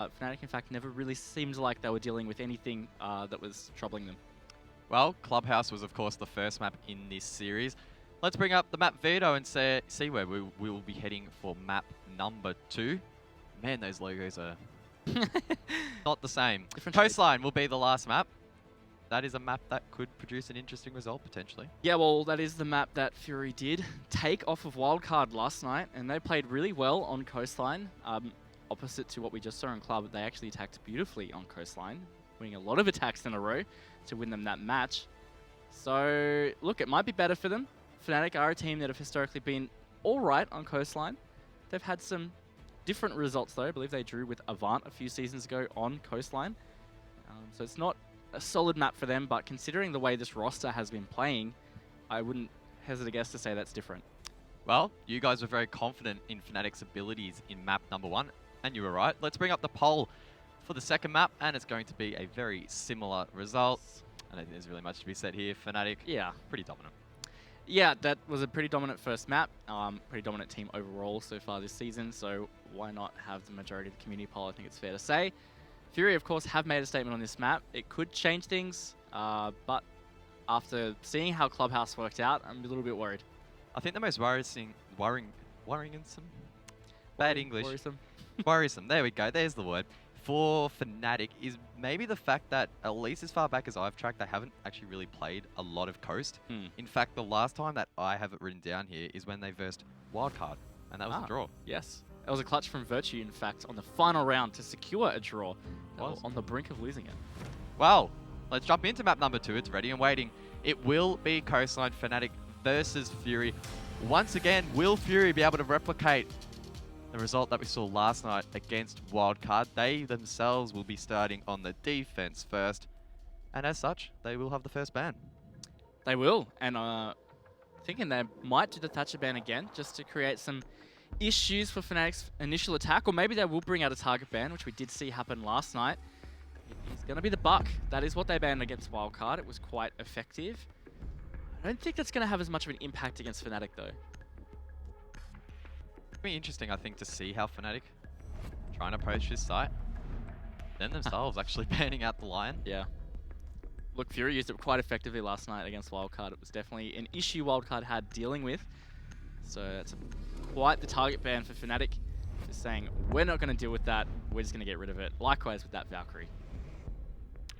FNATIC, in fact, never really seemed like they were dealing with anything that was troubling them. Well, Clubhouse was, of course, the first map in this series. Let's bring up the map veto and see where we will be heading for map number 2. Man, those logos are not the same. Different Coastline will be the last map. That is a map that could produce an interesting result, potentially. Yeah, well, that is the map that Fury did take off of Wildcard last night, and they played really well on Coastline. Opposite to what we just saw in Club, they actually attacked beautifully on Coastline, winning a lot of attacks in a row to win them that match. So, look, it might be better for them. FNATIC are a team that have historically been alright on Coastline. They've had some different results, though. I believe they drew with Avant a few seasons ago on Coastline. So it's not a solid map for them, but considering the way this roster has been playing, I wouldn't hesitate to guess to say that's different. Well, you guys were very confident in FNATIC's abilities in map number 1, and you were right. Let's bring up the poll for the second map, and it's going to be a very similar result. I don't think there's really much to be said here. FNATIC, yeah, pretty dominant. Yeah, that was a pretty dominant first map. Pretty dominant team overall so far this season, so why not have the majority of the community poll, I think it's fair to say. Fury, of course, have made a statement on this map. It could change things, but after seeing how Clubhouse worked out, I'm a little bit worried. I think the most worrisome, bad English, worrisome, there we go, there's the word, for FNATIC is maybe the fact that, at least as far back as I've tracked, they haven't actually really played a lot of Coast. In fact, the last time that I have it written down here is when they versed Wildcard, and that was a draw. Yes. It was a clutch from Virtue, in fact, on the final round to secure a draw. On the brink of losing it. Well, let's jump into map number 2. It's ready and waiting. It will be Coastline FNATIC versus Fury. Once again, will Fury be able to replicate the result that we saw last night against Wildcard? They themselves will be starting on the defense first, and as such, they will have the first ban. They will, and thinking they might do the Thatcher ban again, just to create some issues for FNATIC's initial attack, or maybe they will bring out a target ban, which we did see happen last night. It's going to be the Buck. That is what they banned against Wildcard. It was quite effective. I don't think that's going to have as much of an impact against FNATIC, though. It'll be interesting, I think, to see how FNATIC try and approach this site. Then themselves actually banning out the Lion. Yeah. Look, Fury used it quite effectively last night against Wildcard. It was definitely an issue Wildcard had dealing with. So that's quite the target ban for FNATIC. Just saying, we're not going to deal with that. We're just going to get rid of it. Likewise with that Valkyrie.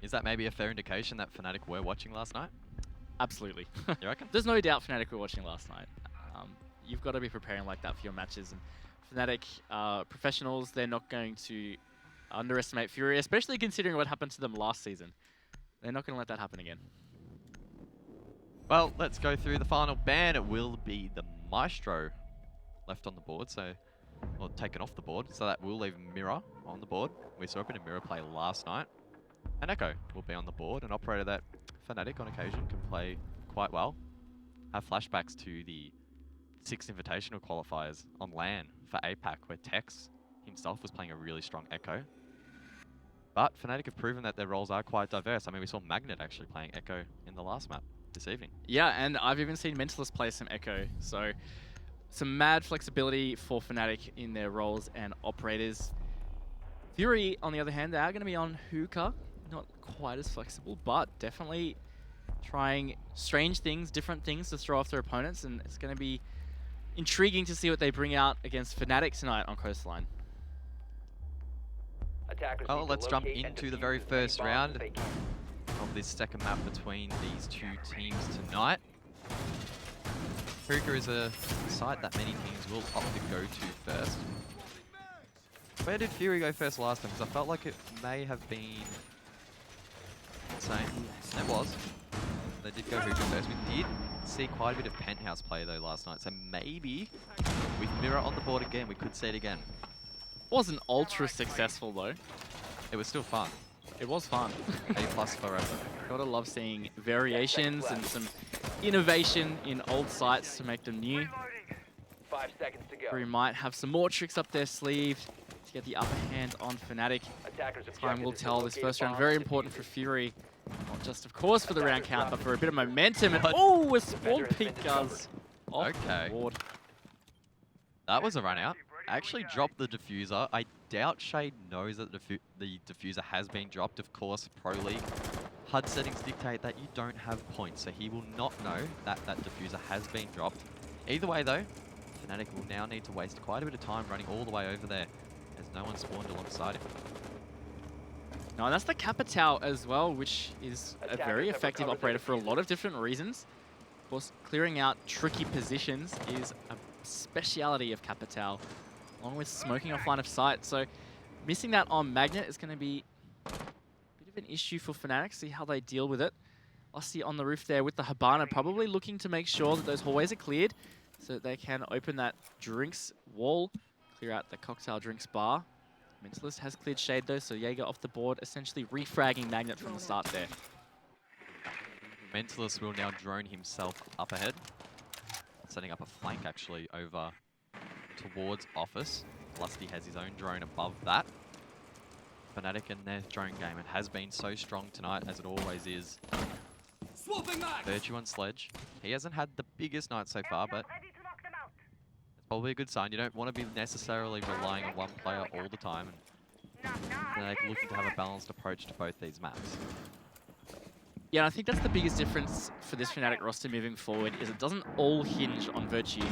Is that maybe a fair indication that FNATIC were watching last night? Absolutely. You reckon? There's no doubt FNATIC were watching last night. You've got to be preparing like that for your matches. And FNATIC professionals, they're not going to underestimate Fury, especially considering what happened to them last season. They're not going to let that happen again. Well, let's go through the final ban. It will be the Maestro left on the board, or taken off the board, so that will leave Mirror on the board. We saw a bit of Mirror play last night. And Echo will be on the board, an operator that FNATIC on occasion can play quite well. Have flashbacks to the 6 Invitational qualifiers on LAN for APAC, where Tex himself was playing a really strong Echo. But FNATIC have proven that their roles are quite diverse. I mean, we saw Magnet actually playing Echo in the last map this evening. Yeah, and I've even seen Mentalist play some Echo, so some mad flexibility for FNATIC in their roles and operators. Fury, on the other hand, they are going to be on Hookah. Not quite as flexible, but definitely trying strange things, different things to throw off their opponents, and it's going to be intriguing to see what they bring out against FNATIC tonight on Coastline. Well, let's jump into the very first round of this second map between these two teams tonight. Hookah is a site that many teams will opt to go to first. Where did Fury go first last time? Because I felt like it may have been the same. It was. They did go Hookah first. We did see quite a bit of Penthouse play though last night, so maybe with Mirror on the board again, we could see it again. Wasn't ultra successful though. It was still fun. It was fun. A+ forever. Gotta love seeing variations and some innovation in old sites to make them new. 5 seconds to go. We might have some more tricks up their sleeve to get the upper hand on FNATIC. Time will tell. This first round very important for Fury. Not just, of course, for the round count, but for a bit of momentum. And oh, a spawn peek Guz off the board. That was a run out. I actually dropped the diffuser. I doubt Shade knows that the diffuser has been dropped. Of course, Pro League HUD settings dictate that you don't have points, so he will not know that that diffuser has been dropped. Either way though, FNATIC will now need to waste quite a bit of time running all the way over there, as no one spawned alongside him. No, and that's the Capitao as well, which is a very effective operator for a lot of different reasons. Of course, clearing out tricky positions is a speciality of Capitao, along with smoking off line of sight. So missing that on Magnet is going to be a bit of an issue for FNATIC. See how they deal with it. Aussie on the roof there with the Habana, probably looking to make sure that those hallways are cleared so that they can open that drinks wall, clear out the cocktail drinks bar. Mentalist has cleared Shade though, so Jaeger off the board, essentially refragging Magnet from the start there. Mentalist will now drone himself up ahead, setting up a flank actually over towards Office. Lusty has his own drone above that. FNATIC and their drone game, it has been so strong tonight, as it always is. Virtue on Sledge. He hasn't had the biggest night so far, but it's probably a good sign. You don't want to be necessarily relying on one player all the time. And FNATIC looking to have a balanced approach to both these maps. Yeah, and I think that's the biggest difference for this FNATIC roster moving forward, is it doesn't all hinge on Virtue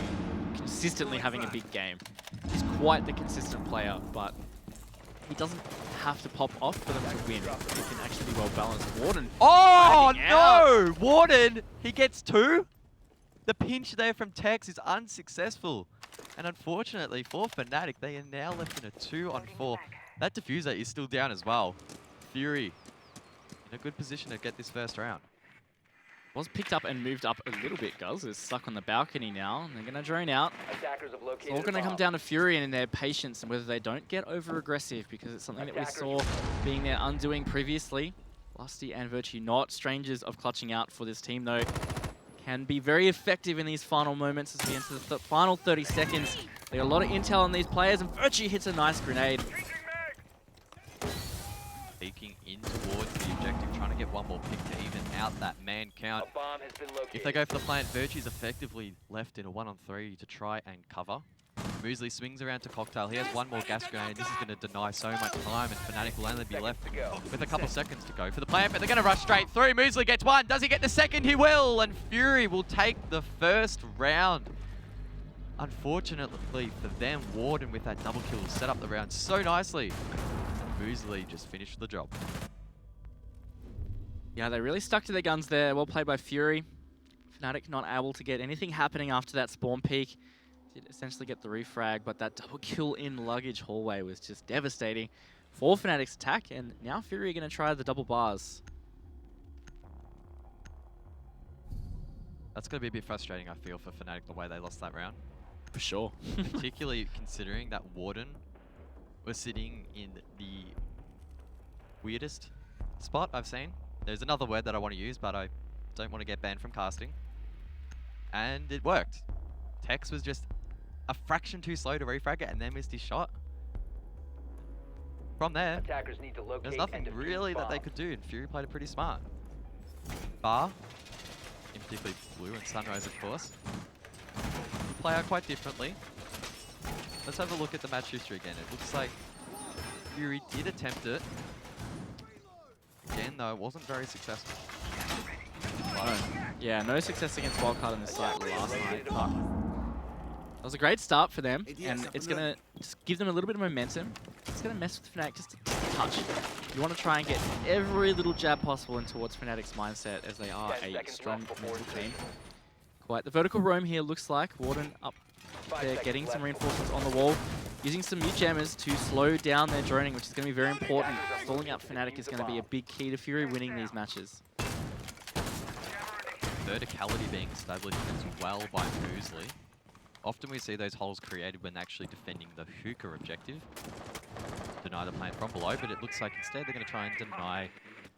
consistently having a big game. He's quite the consistent player, but he doesn't have to pop off for them to win. He can actually be well balanced. Warden. Oh no! Warden, he gets 2. The pinch there from Tex is unsuccessful. And unfortunately for FNATIC, they are now left in a 2-on-4. That diffuser is still down as well. Fury in a good position to get this first round. Was picked up and moved up a little bit, Guz. Is stuck on the balcony now, and they're going to drone out. It's all going to come down to Fury and their patience and whether they don't get over-aggressive, because it's something that we saw being their undoing previously. Lusty and Virtue not strangers of clutching out for this team, though. Can be very effective in these final moments as we enter the final 30 seconds. They got a lot of intel on these players, and Virtue hits a nice grenade. Peeking in towards the objective, trying to get one more pick to even out that man count. If they go for the plant, Virtue's effectively left in a 1-on-3 to try and cover. Muesli swings around to Cocktail. He has one more gas grenade. This is going to deny so much time, and FNATIC will only be left with a couple seconds to go for the plant, but they're going to rush straight through. Muesli gets one. Does he get the second? He will, and Fury will take the first round. Unfortunately for them, Warden with that double kill set up the round so nicely. Muesli just finished the job. Yeah, they really stuck to their guns there. Well played by Fury. FNATIC not able to get anything happening after that spawn peak. Did essentially get the refrag, but that double kill in luggage hallway was just devastating for FNATIC's attack, and now Fury are going to try the double bars. That's going to be a bit frustrating, I feel, for FNATIC, the way they lost that round. For sure. Particularly considering that Warden was sitting in the weirdest spot I've seen. There's another word that I want to use, but I don't want to get banned from casting. And it worked. Tex was just a fraction too slow to refrag it and then missed his shot. From there, there's nothing really that they could do, and Fury played it pretty smart. Bar, in particularly Blue and Sunrise, of course, play out quite differently. Let's have a look at the match history again. It looks like Fury did attempt it. Again, though, it wasn't very successful. Yeah, no success against Wildcard in this site last night, but it was a great start for them, and it's going to just give them a little bit of momentum. It's going to mess with FNATIC just a touch. You want to try and get every little jab possible in towards FNATIC's mindset, as they are a strong mental team. Quite the vertical roam here, looks like. Warden up there getting some reinforcements on the wall, using some mute jammers to slow down their droning, which is going to be very important. Stalling out FNATIC is going to be a big key to Fury winning these matches. Verticality being established as well by Muesli. Often we see those holes created when actually defending the hookah objective. Deny the plant from below, but it looks like instead they're going to try and deny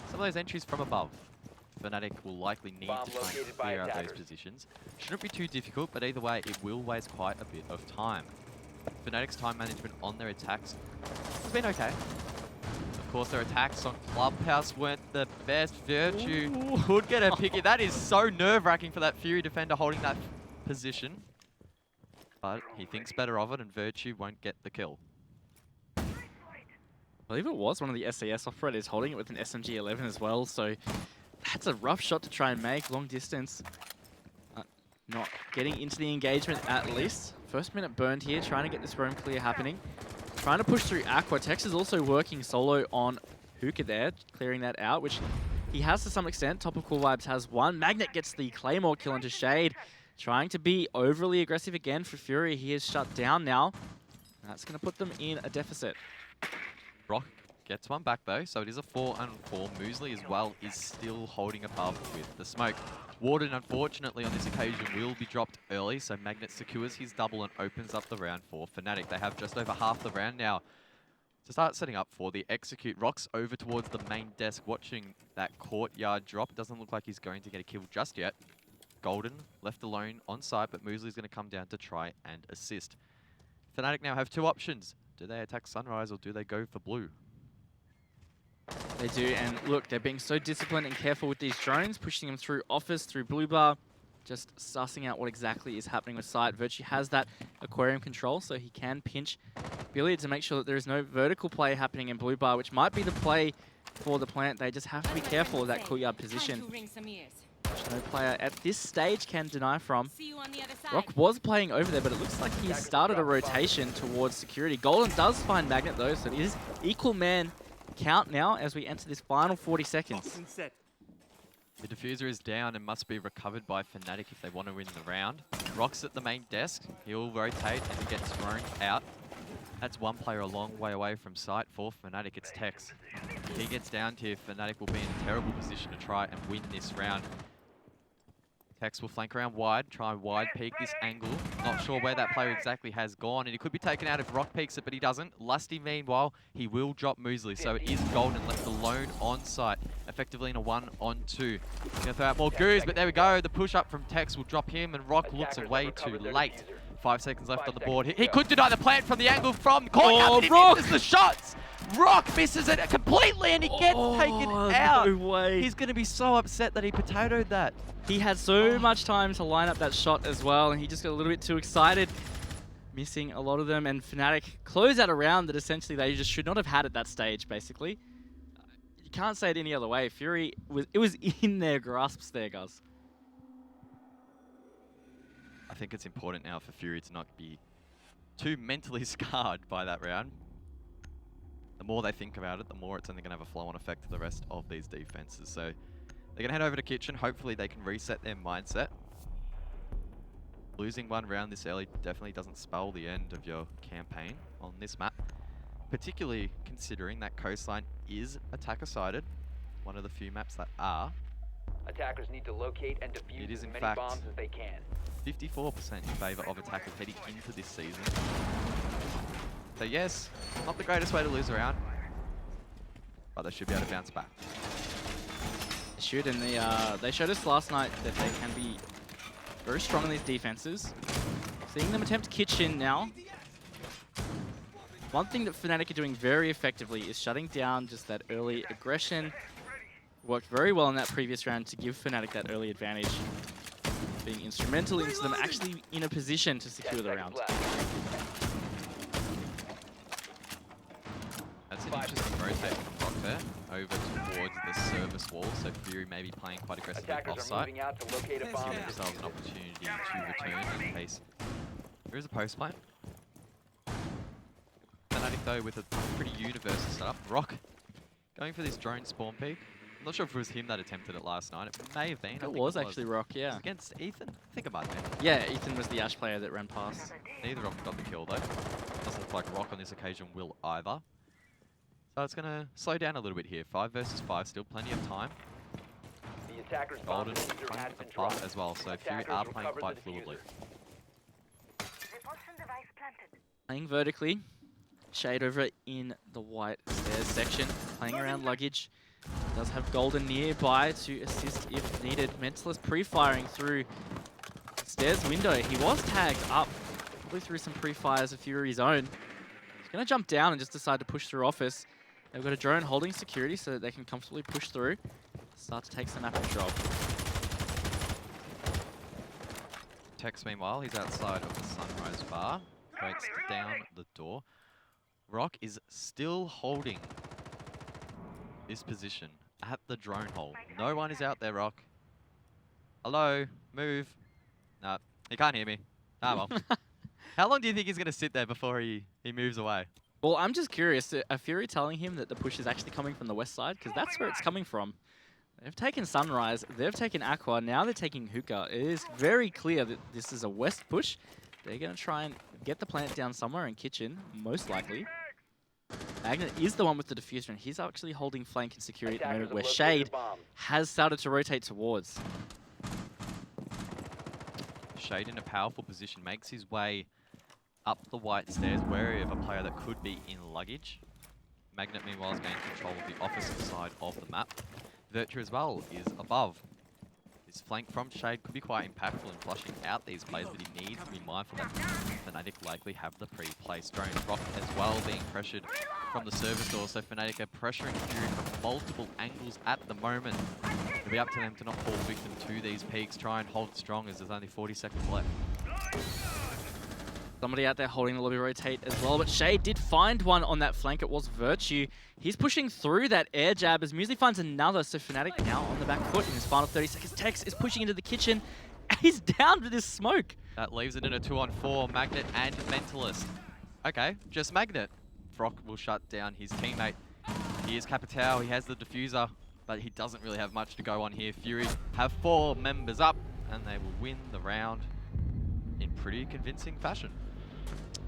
some of those entries from above. FNATIC will likely need to try and clear out those positions. Shouldn't be too difficult, but either way, it will waste quite a bit of time. FNATIC's time management on their attacks has been okay. Of course, their attacks on Clubhouse weren't the best. Virtue could get a picky. That is so nerve-wracking for that Fury defender holding that position. But he thinks better of it, and Virtue won't get the kill. believe it was one of the SAS operators holding it with an SMG-11 as well, so that's a rough shot to try and make, long distance. Not getting into the engagement at least. First minute burned here, trying to get this roam clear happening. Trying to push through Aqua. Tex is also working solo on Hookah there, clearing that out, which he has to some extent. Top of Cool Vibes has one. Magnet gets the Claymore kill into Shade. Trying to be overly aggressive again for Fury. He is shut down now. That's going to put them in a deficit. Rock gets one back though, so it is a 4-on-4. Muesli as well is still holding above with the smoke. Warden, unfortunately, on this occasion will be dropped early, so Magnet secures his double and opens up the round for FNATIC. They have just over half the round now to start setting up for the execute. Rock's over towards the main desk watching that courtyard drop. Doesn't look like he's going to get a kill just yet. Golden left alone on site, but Muesli's going to come down to try and assist. FNATIC now have two options. Do they attack Sunrise or do they go for blue? They do, and look, they're being so disciplined and careful with these drones, pushing them through office, through blue bar, just sussing out what exactly is happening with site. Virtue has that aquarium control, so he can pinch Billy to make sure that there is no vertical play happening in blue bar, which might be the play for the plant. They just have to be careful of that courtyard position, which no player at this stage can deny from. Rock was playing over there, but it looks like he started a rotation towards security. Golden does find Magnet though, so it is equal man count now as we enter this final 40 seconds. The diffuser is down and must be recovered by FNATIC if they want to win the round. Rock's at the main desk. He'll rotate as he gets thrown out. That's one player a long way away from sight for FNATIC. It's Tex. If he gets down here, FNATIC will be in a terrible position to try and win this round. Tex will flank around wide, try and wide peek this angle. Not sure where that player exactly has gone, and he could be taken out if Rock peeks it, but he doesn't. Lusty, meanwhile, he will drop Muesli, so it is Golden left alone on site, effectively in a 1-on-2. He's going to throw out more goos, but there we go. The push up from Tex will drop him, and Rock looks away too late. 5 seconds left on the board. He could deny the plant from the angle from courtyard, but he misses the shots! Rock misses it completely and he gets taken out. No way. He's going to be so upset that he potatoed that. He had so much time to line up that shot as well, and he just got a little bit too excited, missing a lot of them. And FNATIC close out a round that essentially they just should not have had at that stage, basically. You can't say it any other way. Fury, it was in their grasps there, guys. I think it's important now for Fury to not be too mentally scarred by that round. The more they think about it, the more it's only going to have a flow-on effect to the rest of these defenses. So they're going to head over to Kitchen. Hopefully they can reset their mindset. Losing one round this early definitely doesn't spell the end of your campaign on this map. Particularly considering that Coastline is attacker-sided. One of the few maps that are. Attackers need to locate and defuse It is as in many fact bombs as they can. 54% in favour of attackers heading into this season. So yes, not the greatest way to lose a round, but they should be able to bounce back. They should, and they showed us last night that they can be very strong in these defenses. Seeing them attempt Kitchen now. One thing that FNATIC are doing very effectively is shutting down just that early aggression. Worked very well in that previous round to give FNATIC that early advantage. Being instrumental into them actually in a position to secure the round. That's an interesting rotate from Rock there, over towards the service wall, so Fury may be playing quite aggressively off-site. Moving out to locate a bomb. Giving themselves an opportunity to return in case there is a post plant. FNATIC though with a pretty universal setup. Rock going for this drone spawn peek. I'm not sure if it was him that attempted it last night. It may have been. It was actually Rock, yeah. Against Ethan? I think it might have been. Yeah, Ethan was the Ash player that ran past. Neither of them got the kill though. Doesn't look like Rock on this occasion will either. So it's going to slow down a little bit here. 5 versus 5, still plenty of time. The attackers' bomb Golden diffuser has been above dropped. as well, so Fury Attackers are playing recovered quite the fluidly. Playing vertically. Shade over in the white stairs section. Playing around luggage. Does have Golden nearby to assist if needed. Mentalist pre-firing through stairs window. He was tagged up. Probably through some pre-fires of Fury's own. He's going to jump down and just decide to push through office. They've got a drone holding security so that they can comfortably push through. Start to take some map control. Tex, meanwhile, he's outside of the Sunrise bar. Waits down the door. Rock is still holding this position at the drone hole. No one is out there, Rock. Hello? Move. No, he can't hear me. Ah, well. How long do you think he's going to sit there before he moves away? Well, I'm just curious. Are Fury telling him that the push is actually coming from the west side? Because that's where it's coming from. They've taken Sunrise. They've taken Aqua. Now they're taking Hookah. It is very clear that this is a west push. They're going to try and get the plant down somewhere in kitchen, most likely. Magnet is the one with the diffuser, and he's actually holding flank and security at the moment, where Shade has started to rotate towards. Shade in a powerful position, makes his way up the white stairs, wary of a player that could be in luggage. Magnet, meanwhile, is gaining control of the opposite side of the map. Virtue as well is above. His flank from Shade could be quite impactful in flushing out these plays, but he needs to be mindful that FNATIC likely have the pre-placed drone. Rock as well being pressured from the service door, so FNATIC are pressuring Fury from multiple angles at the moment. It'll be up to them to not fall victim to these peaks, try and hold strong as there's only 40 seconds left. Somebody out there holding the lobby rotate as well, but Shade did find one on that flank. It was Virtue. He's pushing through that air jab as Muesli finds another, so FNATIC now on the back foot in his final 30 seconds. Tex is pushing into the kitchen. He's down with his smoke. That leaves it in a 2-on-4, Magnet and Mentalist. Okay, just Magnet. Frock will shut down his teammate. Here's Capitao, he has the diffuser, but he doesn't really have much to go on here. Fury have 4 members up, and they will win the round in pretty convincing fashion.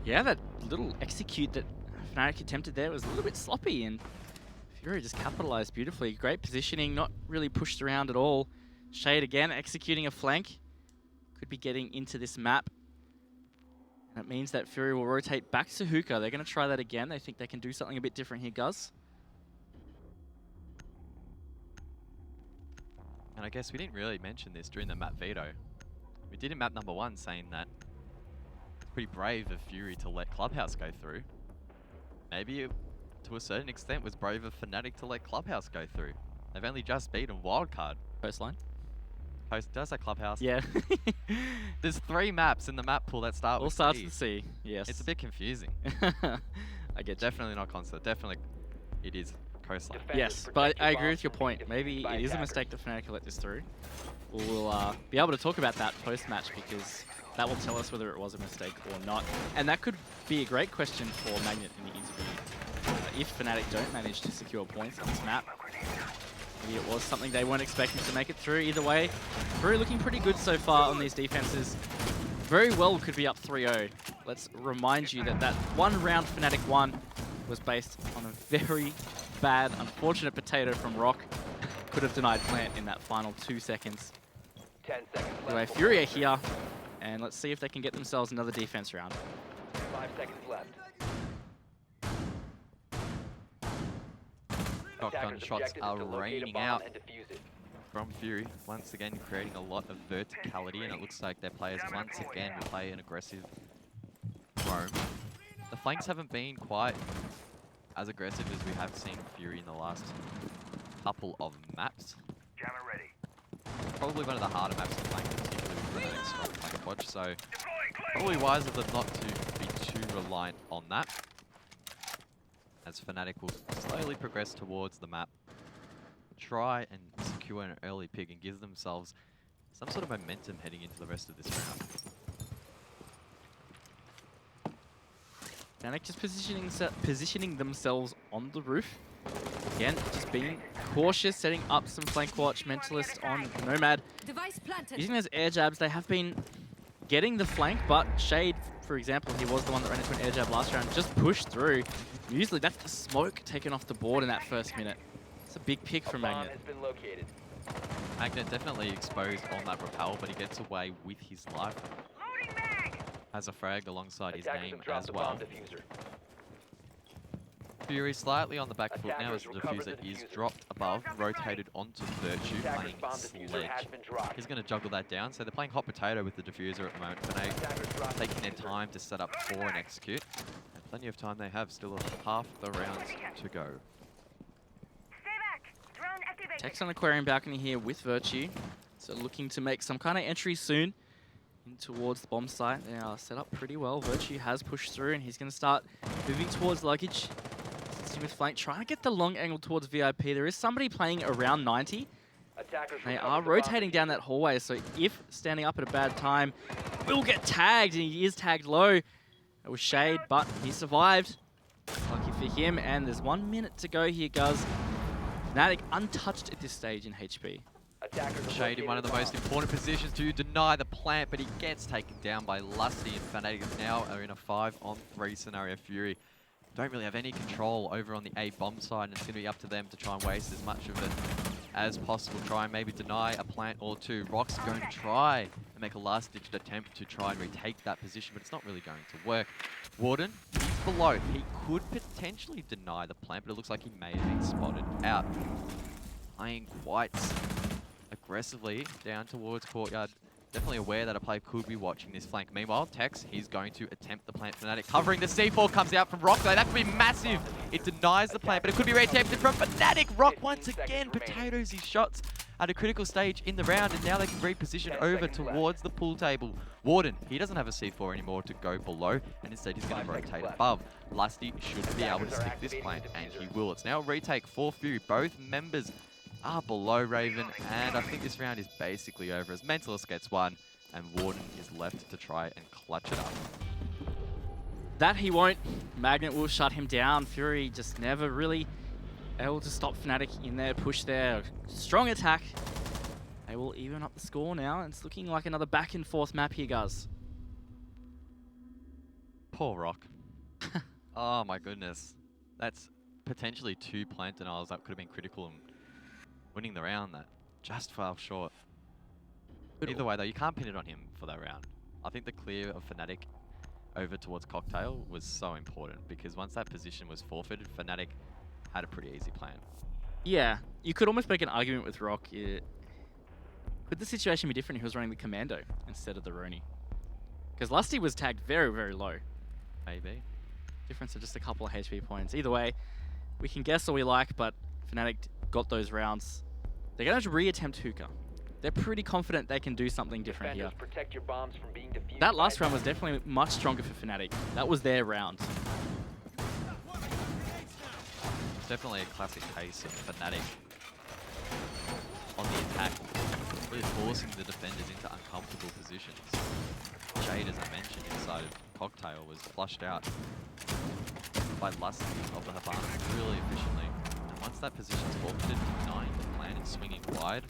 Yeah, that little execute that FNATIC attempted there was a little bit sloppy, and Fury just capitalized beautifully. Great positioning, not really pushed around at all. Shade again executing a flank. Could be getting into this map. And it means that Fury will rotate back to Hookah. They're going to try that again. They think they can do something a bit different here, Guz. And I guess we didn't really mention this during the map veto. We did in map number 1 saying that it's pretty brave of Fury to let Clubhouse go through. Maybe it, to a certain extent, was brave of FNATIC to let Clubhouse go through. They've only just beaten Wildcard. Coastline. Did I say Clubhouse? Yeah. There's 3 maps in the map pool that start All with starts C. with C, yes. It's a bit confusing. I get Definitely not Concert. Definitely it is Coastline. Yes, but I agree with your point. Maybe it is a mistake that FNATIC let this through. We'll be able to talk about that post-match because that will tell us whether it was a mistake or not. And that could be a great question for Magnet in the interview. If FNATIC don't manage to secure points on this map, maybe it was something they weren't expecting to make it through. Either way, Fury looking pretty good so far on these defenses. Very well could be up 3-0. Let's remind you that that one round FNATIC won was based on a very bad, unfortunate potato from Rock. Could have denied plant in that final 2 seconds. 10 seconds left. Anyway, Fury are here, and let's see if they can get themselves another defense round. 5 seconds left. Shotgun Attacker's shots objective is are to locate a raining bomb out and defuse it. from Fury, once again creating a lot of verticality, and it looks like their players once again will play an aggressive roam. The flanks haven't been quite as aggressive as we have seen Fury in the last couple of maps. Jammer ready. Probably one of the harder maps to flank, particularly with FNATIC's strong flank watch, so probably wise of them not to be too reliant on that, as FNATIC will slowly progress towards the map, try and secure an early pick and give themselves some sort of momentum heading into the rest of this round. FNATIC just positioning themselves on the roof. Again, just being cautious, setting up some flank watch. Mentalist on Nomad. Device planted. Using those air jabs, they have been getting the flank, but Shade, for example, he was the one that ran into an air jab last round, just pushed through. Usually that's the smoke taken off the board in that first minute. It's a big pick from Bomb Magnet. has been located. Magnet definitely exposed on that rappel, but he gets away with his life. Loading mag. Has a frag alongside his Attackers name have dropped as the well. bomb diffuser. Fury slightly on the back foot now as the Attackers recovered diffuser the is diffuser. dropped above, rotated onto Virtue, Attacker's playing bomb diffuser Sledge. has been dropped. He's going to juggle that down, so they're playing hot potato with the diffuser at the moment. FNATIC Attackers dropped taking the their diffuser. time to set up for an execute. And plenty of time they have, still half the rounds to go. Stay back. Drone activated. Tex on Aquarium balcony here with Virtue. So looking to make some kind of entry soon. in towards the bomb site. They are set up pretty well. Virtue has pushed through, and he's going to start moving towards luggage. Assisting with flank, trying to get the long angle towards VIP. There is somebody playing around 90. Attackers They recovered are the bomb rotating down diffuser. that hallway, so if standing up at a bad time, will get tagged, and he is tagged low. It was Shade, but he survived. Lucky for him, and there's 1 minute to go here, guys. FNATIC untouched at this stage in HP. Attackers have Shade in one of the located most important positions to deny the plant, but he gets taken down by Lusty, and FNATIC now are in a 5-on-3 scenario. Fury don't really have any control over on the A bomb side, and it's going to be up to them to try and waste as much of it as possible. Try and maybe deny a plant or two. Rock's going to try and make a last-ditched attempt to try and retake that position, but it's not really going to work. Warden, he's below. He could potentially deny the plant, but it looks like he may have been spotted out. Playing quite aggressively down towards courtyard. Definitely aware that a player could be watching this flank. Meanwhile, Tex, he's going to attempt the plant. FNATIC covering the C4 comes out from Rock though. That could be massive. It denies the plant, but it could be re-attempted from FNATIC. Rock once again potatoes his shots at a critical stage in the round, and now they can reposition over towards the pool table. Warden, he doesn't have a C4 anymore to go below, and instead he's going to rotate above. Lusty should be able to stick this plant, and he will. It's now a retake for Fury. Both members are below Raven, and I think this round is basically over as Mentalist gets one, and Warden is left to try and clutch it up. That he won't. Magnet will shut him down. Fury just never really able to stop FNATIC in their push there. Strong attack. They will even up the score now, and it's looking like another back and forth map here, guys. Poor Rock. Oh my goodness. That's potentially 2 plant denials that could have been critical in winning the round that just fell short. Either way though, you can't pin it on him for that round. I think the clear of FNATIC over towards Cocktail was so important, because once that position was forfeited, FNATIC had a pretty easy plan. Yeah, you could almost make an argument with Rock. Could the situation be different if he was running the Commando instead of the Rooney? Because Lusty was tagged very, very low. Maybe. Difference of just a couple of HP points. Either way, we can guess all we like, but FNATIC got those rounds. They're going to reattempt Hookah. They're pretty confident they can do something different here. Protect your bombs from being defused. That last round was definitely much stronger for FNATIC. That was their round. It's definitely a classic case of FNATIC on the attack, really forcing the defenders into uncomfortable positions. Shade, as I mentioned, inside of Cocktail was flushed out by Lusty off of the farm really efficiently. And once that position's forfeited, denying the plan and swinging wide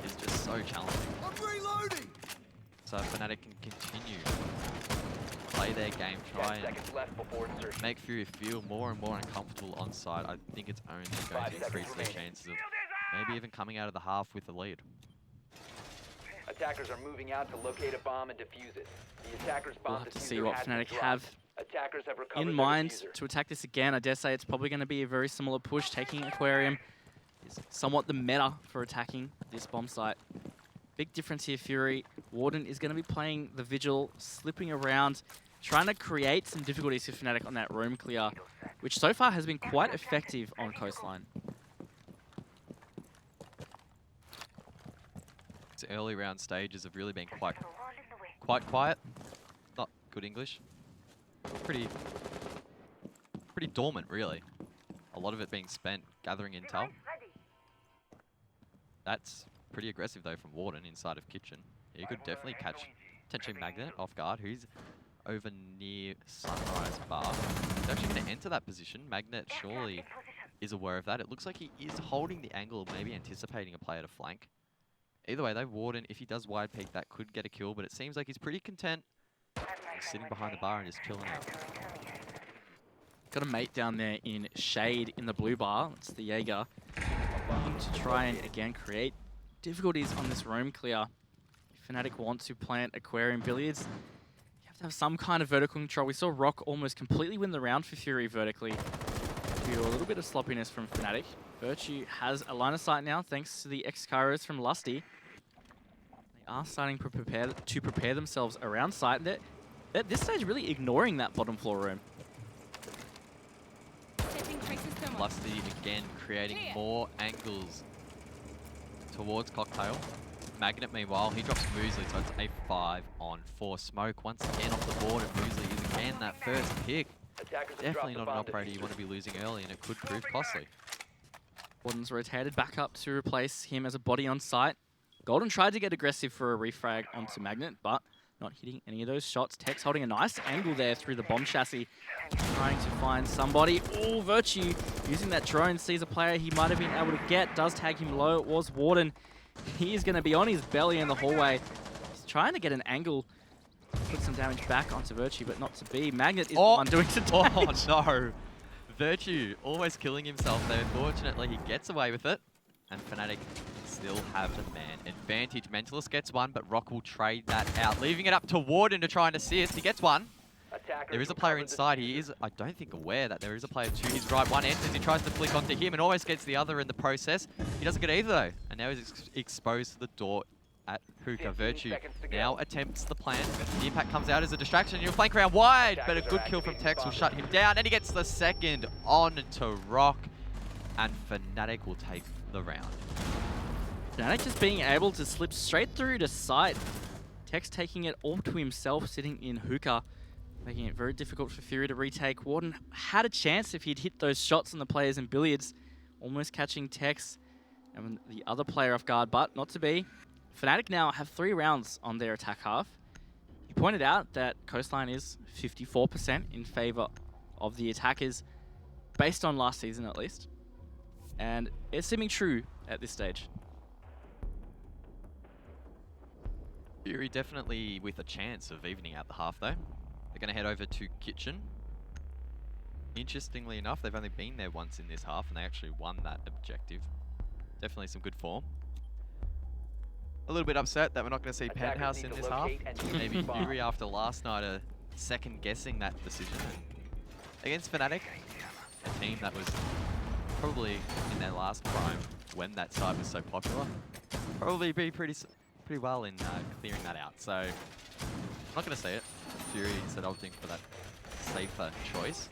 is just so challenging. I'm reloading! So FNATIC can continue to play their game, 10 try and seconds left before insertion. make Fury feel more and more uncomfortable on side. I think it's only going 5 to seconds increase their remaining. chances of maybe even coming out of the half with a lead. Attackers are moving out to locate a bomb and defuse it. The attackers' bomb We'll have to see diffuser what has been FNATIC dropped. have Attackers have recovered in their mind diffuser. to attack this again. I dare say it's probably going to be a very similar push. Taking Aquarium is somewhat the meta for attacking this bomb site. Big difference here, Fury. Warden is going to be playing the Vigil, slipping around, trying to create some difficulties for FNATIC on that roam clear, which so far has been quite effective on Coastline. Its early round stages have really been quite quiet. Not good English. Pretty dormant, really. A lot of it being spent gathering intel. That's pretty aggressive though from Warden inside of Kitchen. He could definitely catch potentially Magnet off guard, who's over near Sunrise Bar. He's actually going to enter that position. Magnet surely is aware of that. It looks like he is holding the angle, maybe anticipating a player to flank. Either way though, Warden, if he does wide peek, that could get a kill, but it seems like he's pretty content sitting behind the bar and just chilling out. Got a mate down there in Shade in the blue bar. It's the Jaeger. Looking to try and, again, create difficulties on this roam clear. If FNATIC want to plant Aquarium Billiards, you have to have some kind of vertical control. We saw Rock almost completely win the round for Fury vertically. Due to a little bit of sloppiness from FNATIC. Virtue has a line of sight now, thanks to the X-Kairos from Lusty. They are starting to prepare themselves around sight. They're at this stage really ignoring that bottom floor room. Lusty again creating more angles towards Cocktail. Magnet, meanwhile, he drops smoothly, so it's a 5 on 4. Smoke once again off the board, and Mosley is again that first pick. Attackers have Definitely dropped not an the bomb operator you want to be diffuser. losing early, and it could prove costly. Warden's rotated back up to replace him as a body on site. Golden tried to get aggressive for a refrag onto Magnet, but not hitting any of those shots. Tex holding a nice angle there through the bomb chassis, trying to find somebody. Oh, Virtue using that drone, sees a player he might have been able to get, does tag him low. It was Warden. He is going to be on his belly in the hallway. He's trying to get an angle, put some damage back onto Virtue, but not to be. Magnet is the one doing the damage. Oh no! Virtue almost killing himself there. Fortunately, he gets away with it. And FNATIC still have the man advantage. Mentalist gets one, but Rock will trade that out, leaving it up to Warden to try and assist. He gets one. Attackers There is a player recovered the inside. He diffuser. is, I don't think, aware that there is a player to his right. One enters, he tries to flick onto him and almost gets the other in the process. He doesn't get either though. And now he's exposed to the door at Hookah. 15 Virtue seconds to go. now attempts the plant. The impact comes out as a distraction. He'll flank around wide, but a Attackers good are kill from activating Tex will bomb shut him down. And he gets the second on to Rock. And FNATIC will take the round. FNATIC just being able to slip straight through to site. Tex taking it all to himself, sitting in Hookah, making it very difficult for Fury to retake. Warden had a chance if he'd hit those shots on the players in Billiards, almost catching Tex and the other player off guard, but not to be. FNATIC now have 3 rounds on their attack half. He pointed out that Coastline is 54% in favor of the attackers, based on last season at least. And it's seeming true at this stage. Fury definitely with a chance of evening out the half though. They're going to head over to Kitchen. Interestingly enough, they've only been there once in this half and they actually won that objective. Definitely some good form. A little bit upset that we're not going to see Attackers Penthouse need in to this half. locate and defuse Maybe the bomb. Fury after last night are second guessing that decision. Against FNATIC, a team that was probably in their last prime when that side was so popular. Probably be pretty well in clearing that out. So I'm not going to say it. Fury instead opting for that safer choice.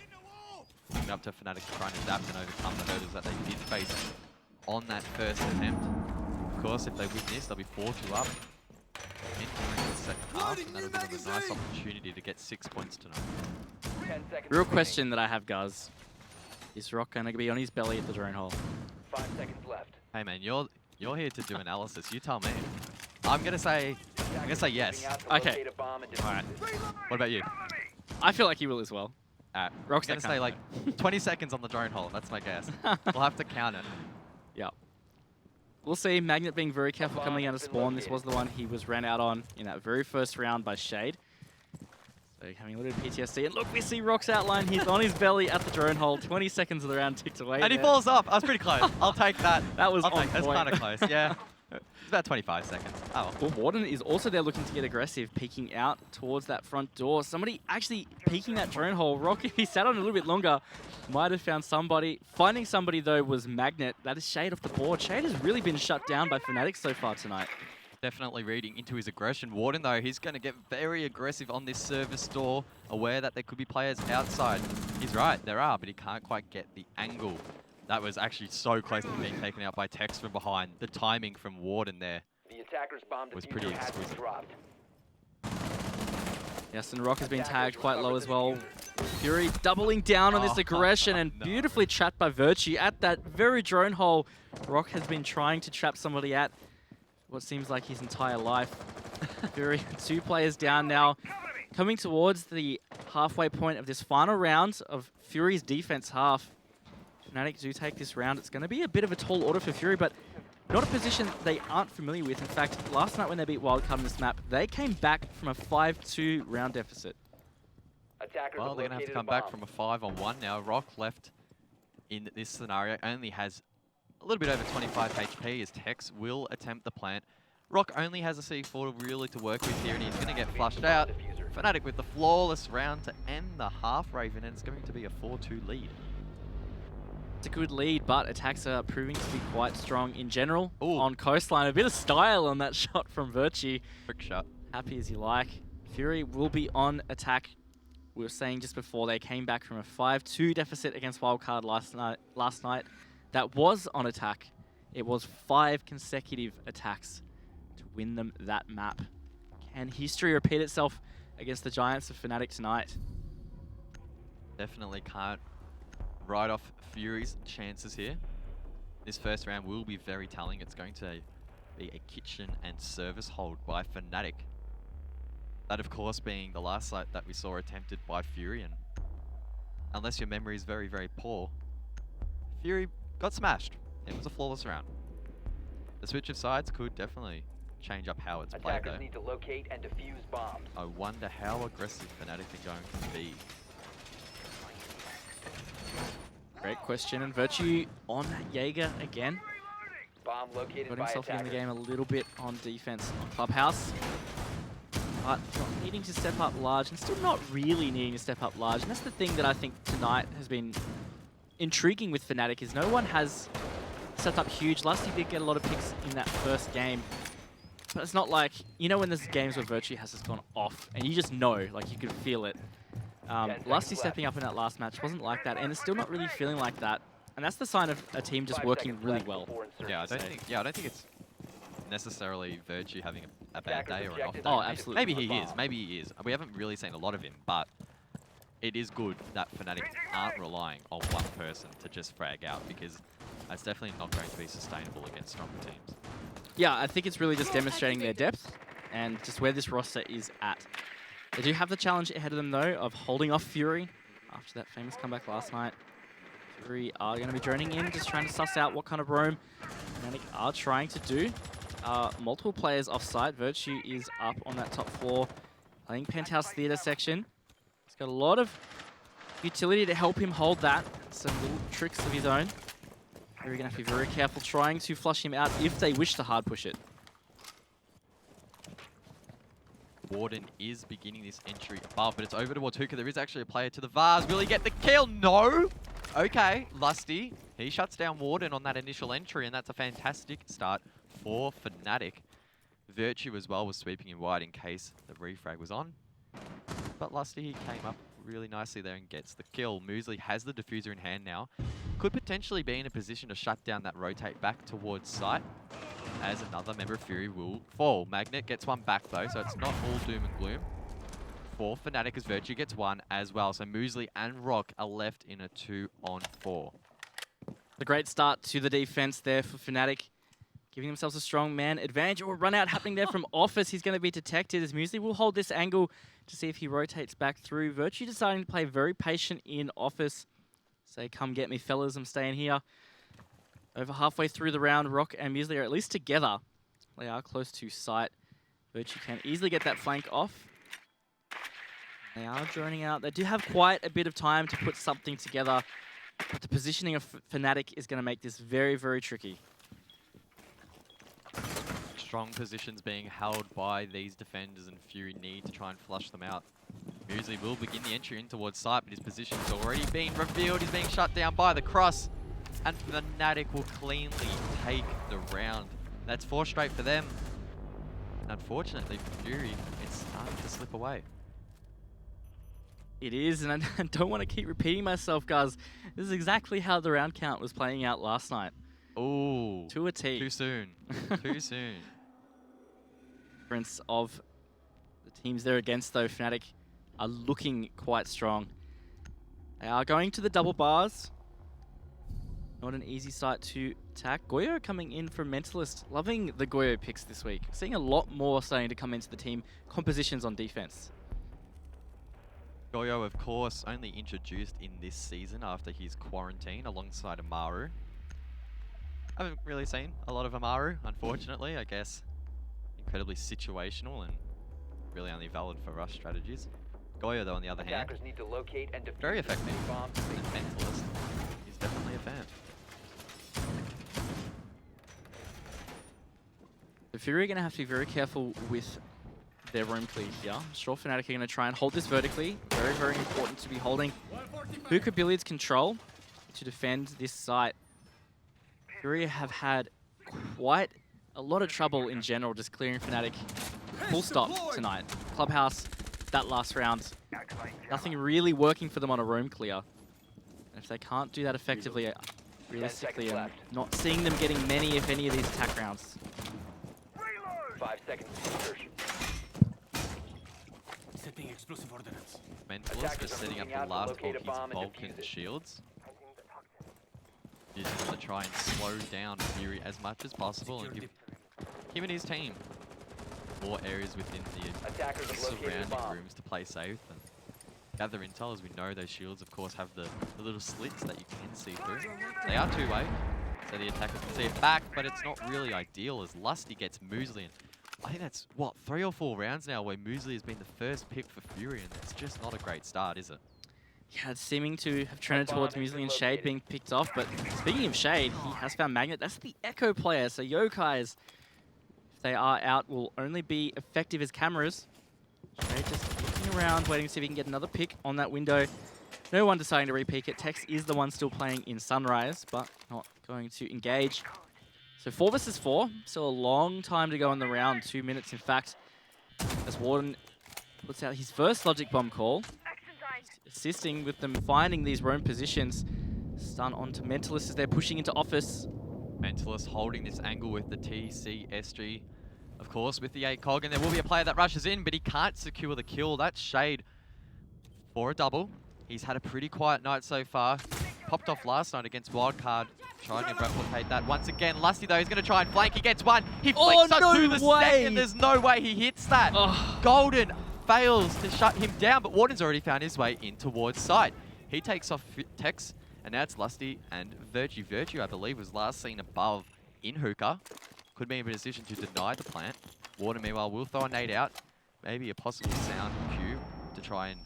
Looking up to FNATIC to try and adapt and overcome the hurdles that they did face on that first attempt. Of course, if they win this, they'll be 4-2 up entering the second half, and that'll give them a nice opportunity to get 6 points tonight. 10 seconds Real remaining. question that I have, Guz. Is Rock going to be on his belly at the drone hole? 5 seconds left. Hey man, you're here to do analysis. You tell me. I'm gonna say yes. Moving out to Okay. locate a bomb and Alright. defuse it. What about you? I feel like he will as well. I'm Rock's gonna that say kind like of 20 seconds on the drone hole. That's my guess. We'll have to count it. Yeah. We'll see. Magnet being very careful bomb coming out of has been spawn. This located. was the one he was ran out on in that very first round by Shade. So having a little bit of PTSD. And look, we see Rock's outline. He's on his belly at the drone hole. 20 seconds of the round ticked away. And he there. falls off. I was pretty close. I'll take that. That was I'll on take, that's point. kind of close. Yeah. It's about 25 seconds. Oh well. Well, Warden is also there looking to get aggressive, peeking out towards that front door. Somebody actually peeking that drone hole. Rock, if he sat on it a little bit longer, might have found somebody. Finding somebody, though, was Magnet. That is Shade off the board. Shade has really been shut down by FNATIC so far tonight. Definitely reading into his aggression. Warden, though, he's going to get very aggressive on this service door, aware that there could be players outside. He's right, there are, but he can't quite get the angle. That was actually so close to being taken out by Tex from behind. The timing from Warden there. The attacker's bomb Was diffuser pretty has been exquisite. dropped. Yes, and Rock has been tagged quite low as well. Fury doubling down on this Oh, aggression and no. beautifully trapped by Virtue at that very drone hole. Rock has been trying to trap somebody at what seems like his entire life. Fury, 2 players down now. Coming towards the halfway point of this final round of Fury's defense half. FNATIC do take this round. It's going to be a bit of a tall order for Fury, but not a position they aren't familiar with. In fact, last night when they beat Wildcard on this map, they came back from a 5-2 round deficit. Attackers Well, have they're going to have to located come a back bomb. from a 5-on-1 now. Rock left in this scenario only has a little bit over 25 HP as Tex will attempt the plant. Rock only has a C4 really to work with here, and he's going to get flushed out. FNATIC with the flawless round to end the half, Raven, and it's going to be a 4-2 lead. It's a good lead, but attacks are proving to be quite strong in general Ooh. on Coastline. A bit of style on that shot from Virtue. Quick shot. Happy as you like. Fury will be on attack. We were saying just before they came back from a 5-2 deficit against Wildcard last night. That was on attack. It was 5 consecutive attacks to win them that map. Can history repeat itself against the Giants of FNATIC tonight? Definitely can't write off Fury's chances here. This first round will be very telling. It's going to be a kitchen and service hold by FNATIC. That, of course, being the last site that we saw attempted by Fury. And unless your memory is very, very poor, Fury got smashed. It was a flawless round. The switch of sides could definitely change up how it's played, Attackers though. need to locate and defuse bombs. I wonder how aggressive FNATIC are going to be. Great question. And Virtue on Jaeger again. Bomb located Got by himself in the attackers. game a little bit on defense on Clubhouse. But not needing to step up large and still not really needing to step up large. And that's the thing that I think tonight has been intriguing with FNATIC is no one has stepped up huge. Lusty did get a lot of picks in that first game. But it's not like, you know when there's games where Virtue has just gone off and you just know, like you can feel it. Lusty stepping up in that last match wasn't like that, and it's still not really feeling like that. And that's the sign of a team just 5 working seconds really left well. before insertion. Yeah, I don't think it's necessarily Virtue having a bad day or an off day. Oh, absolutely. Maybe he is. Maybe he is. We haven't really seen a lot of him, but it is good that FNATIC aren't relying on one person to just frag out, because that's definitely not going to be sustainable against stronger teams. Yeah, I think it's really just demonstrating their depth and just where this roster is at. They do have the challenge ahead of them, though, of holding off Fury after that famous comeback last night. Fury are going to be droning in, just trying to suss out what kind of roam FNATIC are trying to do. Multiple players off-site. Virtue is up on that top floor, playing Penthouse Theatre section. He's got a lot of utility to help him hold that. Some little tricks of his own. We're going to have to be very careful trying to flush him out if they wish to hard push it. Warden is beginning this entry above, but it's over to Watuka. There is actually a player to the Vars. Will he get the kill? No! Okay, Lusty. He shuts down Warden on that initial entry, and that's a fantastic start for FNATIC. Virtue as well was sweeping in wide in case the refrag was on. But Lusty, he came up really nicely there and gets the kill. Muesli has the diffuser in hand now. Could potentially be in a position to shut down that rotate back towards site, as another member of Fury will fall. Magnet gets one back though, so it's not all doom and gloom for FNATIC, as Virtue gets one as well. So Muesli and Rock are left in a 2-on-4. A great start to the defense there for FNATIC, giving themselves a strong man advantage. Or run out happening there from Office. He's going to be detected as Muesli will hold this angle to see if he rotates back through. Virtue deciding to play very patient in Office. Say, come get me, fellas. I'm staying here. Over halfway through the round, Rock and Muesli are at least together. They are close to site. Virtue can easily get that flank off. They are droning out. They do have quite a bit of time to put something together. But the positioning of FNATIC is going to make this very, very tricky. Strong positions being held by these defenders, and Fury need to try and flush them out. Muesli will begin the entry in towards site, but his position's already been revealed. He's being shut down by the cross, and FNATIC will cleanly take the round. That's 4 straight for them. And unfortunately for Fury, it's starting to slip away. It is, and I don't want to keep repeating myself, guys. This is exactly how the round count was playing out last night. Ooh. To a T. Too soon. Too soon. Difference of the teams they're against, though, FNATIC are looking quite strong. They are going to the double bars. Not an easy site to attack. Goyo coming in from Mentalist. Loving the Goyo picks this week. Seeing a lot more starting to come into the team compositions on defense. Goyo, of course, only introduced in this season after his quarantine alongside Amaru. I haven't really seen a lot of Amaru, unfortunately. I guess incredibly situational and really only valid for rush strategies. Goyo, though, on the other hand, Attackers need to locate and defuse very effective. bombs. And Mentalist, he's definitely a fan. The Fury are going to have to be very careful with their roam clear here. I'm sure FNATIC are going to try and hold this vertically. Very, very important to be holding Hookah Billiards control to defend this site. Fury have had quite a lot of trouble in general just clearing FNATIC full stop tonight. Clubhouse, that last round, nothing really working for them on a roam clear. And if they can't do that effectively, realistically, I'm not seeing them getting many, if any, of these attack rounds. 5 seconds to insertion. Setting explosive ordnance. Mentalist Attackers just are setting up moving out the to last of locate a his bomb and Vulcan defuse it. shields. Using them to try and slow down Fury as much as possible and give him and his team more areas within the Attackers have located a surrounding bomb. rooms to play safe and gather intel. As we know, those shields, of course, have the little slits that you can see through. They are two-way, so the attackers can see it back, but it's not really ideal as Lusty gets Muesli. And I think that's, what, 3 or 4 rounds now where Muesli has been the first pick for Fury, and it's just not a great start, is it? Yeah, it's seeming to have trended towards Bomb has Muesli been and Shade located. being picked off, but speaking of Shade, he has found Magnet. That's the Echo player, so Yokai's, if they are out, will only be effective as cameras. Shade just looking around, waiting to see if he can get another pick on that window. No one deciding to re-peek it. Tex is the one still playing in Sunrise, but not going to engage. So 4 versus 4, still a long time to go in the round, 2 minutes in fact, as Warden puts out his first logic bomb call, assisting with them finding these roam positions. Stun onto Mentalist as they're pushing into office. Mentalist holding this angle with the TCSG, of course, with the ACOG, and there will be a player that rushes in, but he can't secure the kill. That's Shade for a double. He's had a pretty quiet night so far. Popped off last night against Wildcard, trying to replicate that once again. Lusty, though, he's going to try and flank. He gets one. He flanks up to the second. There's no way he hits that. Golden fails to shut him down, but Warden's already found his way in towards side. He takes off Tex, and now it's Lusty and Virtue. Virtue, I believe, was last seen above in Hookah. Could be in a position to deny the plant. Warden, meanwhile, will throw a nade out. Maybe a possible sound cue to try and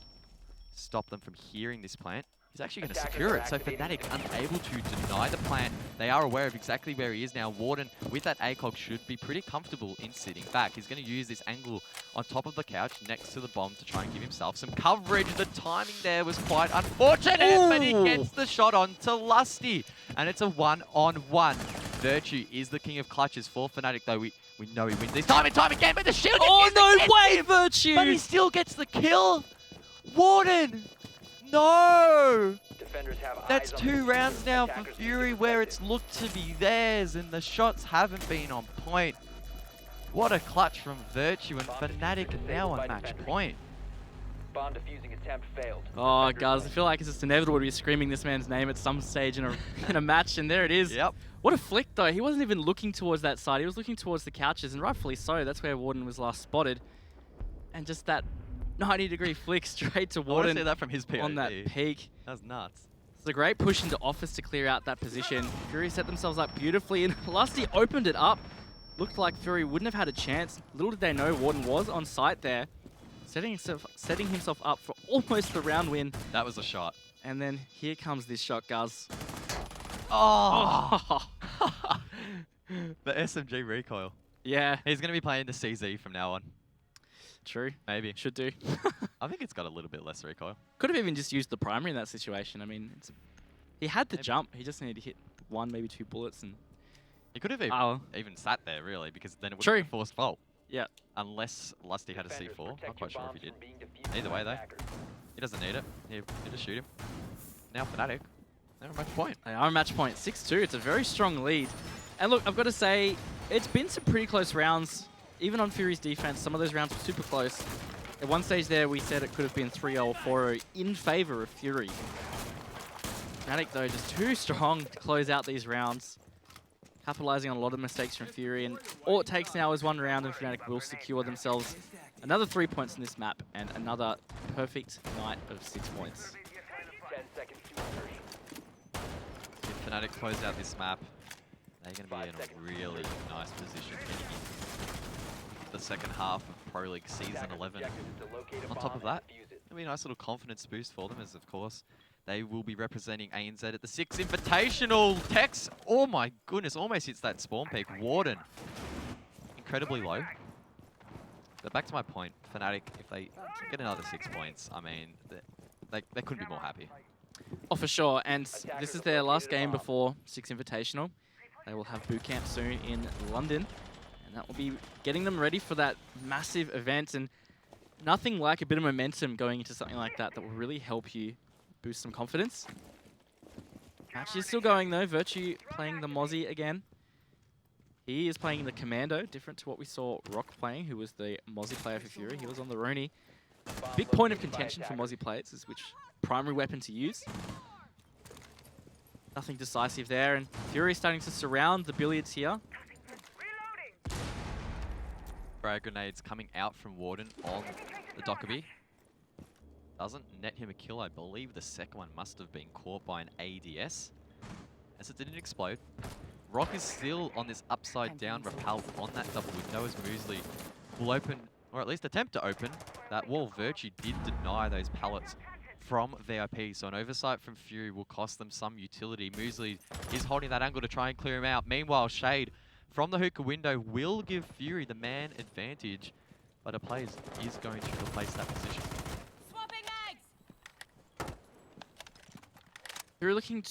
stop them from hearing this plant. He's actually going to secure it, so FNATIC unable to deny the plant. They are aware of exactly where he is now. Warden, with that ACOG, should be pretty comfortable in sitting back. He's going to use this angle on top of the couch next to the bomb to try and give himself some coverage. The timing there was quite unfortunate, but he gets the shot on to Lusty. And it's a 1-on-1. Virtue is the king of clutches for FNATIC, though we know he wins this time and time again, but the shield Oh, no way, Virtue! But he still gets the kill! Warden! No! Defenders have That's eyes on 2 the rounds defuse. now for Attackers need to Fury where protect it's looked to be theirs and the shots haven't been on point. What a clutch from Virtue, and FNATIC are now on match point. Bomb defusing attempt failed. Oh, Defenders guys, I win. feel like it's just inevitable to be screaming this man's name at some stage in a, in a match, and there it is. Yep. What a flick, though. He wasn't even looking towards that side. He was looking towards the couches, and rightfully so. That's where Warden was last spotted. And just that 90-degree flick straight to I want to Warden see that from his POV. on that peak. That's nuts. It's a great push into office to clear out that position. Fury set themselves up beautifully, and Lusty opened it up. Looked like Fury wouldn't have had a chance. Little did they know Warden was on site there, setting himself up for almost the round win. That was a shot. And then here comes this shot, Guz. Oh! The SMG recoil. Yeah, He's going to be playing the CZ from now on. true. Maybe. Should do. I think it's got a little bit less recoil. Could have even just used the primary in that situation. I mean, he had the jump. He just needed to hit 1, maybe 2 bullets. And He could have even sat there, really, because then it would True. have been forced fault. yeah, Unless Lusty had a Defenders, C4. protect Not quite your sure if he bombs did. from being defused Either by way, though. attackers. He doesn't need it. He just shoot him. Now FNATIC. They're on match point. they are match point 6-2. It's a very strong lead. And look, I've got to say, it's been some pretty close rounds. Even on Fury's defense, some of those rounds were super close. At one stage there, we said it could have been 3-0 or 4-0 in favor of Fury. FNATIC, though, just too strong to close out these rounds. Capitalizing on a lot of mistakes from Fury. And all it takes now is 1 round, and FNATIC will secure themselves another 3 points in this map and another perfect night of 6 points. 10 seconds to insertion. If FNATIC close out this map, they're going to be in a really nice position heading into the second half of Pro League Season Attackers' 11. objective is to locate a On top bomb of that, and defuse it. it'll be a nice little confidence boost for them, as of course they will be representing ANZ at the 6th Invitational. Tex, oh my goodness, almost hits that spawn peak. Warden, incredibly low. But back to my point, FNATIC, if they get another 6 points, I mean, they couldn't be more happy. Oh, for sure. And this is their last game before 6 Invitational. They will have boot camp soon in London. And that will be getting them ready for that massive event. And nothing like a bit of momentum going into something like that will really help you boost some confidence. Match is still going, though. Virtue playing the Mozzie again. He is playing the Commando, different to what we saw Rock playing, who was the Mozzie player for Fury. He was on the Rooney. Bomb Big point of located by contention from attackers. Aussie players is which primary weapon to use. Nothing decisive there, and Fury starting to surround the billiards here. Reloading. Frag grenades coming out from Warden on the Dockerby. Doesn't net him a kill. I believe the second one must have been caught by an ADS, as it didn't explode. Rock is still on this upside down rappel on that double window as Muesli will open, or at least attempt to open, that wall. Virtue did deny those pallets from VIP, so an oversight from Fury will cost them some utility. Muesli is holding that angle to try and clear him out. Meanwhile, Shade from the hookah window will give Fury the man advantage, but a player is going to replace that position. Swapping mags. Fury looking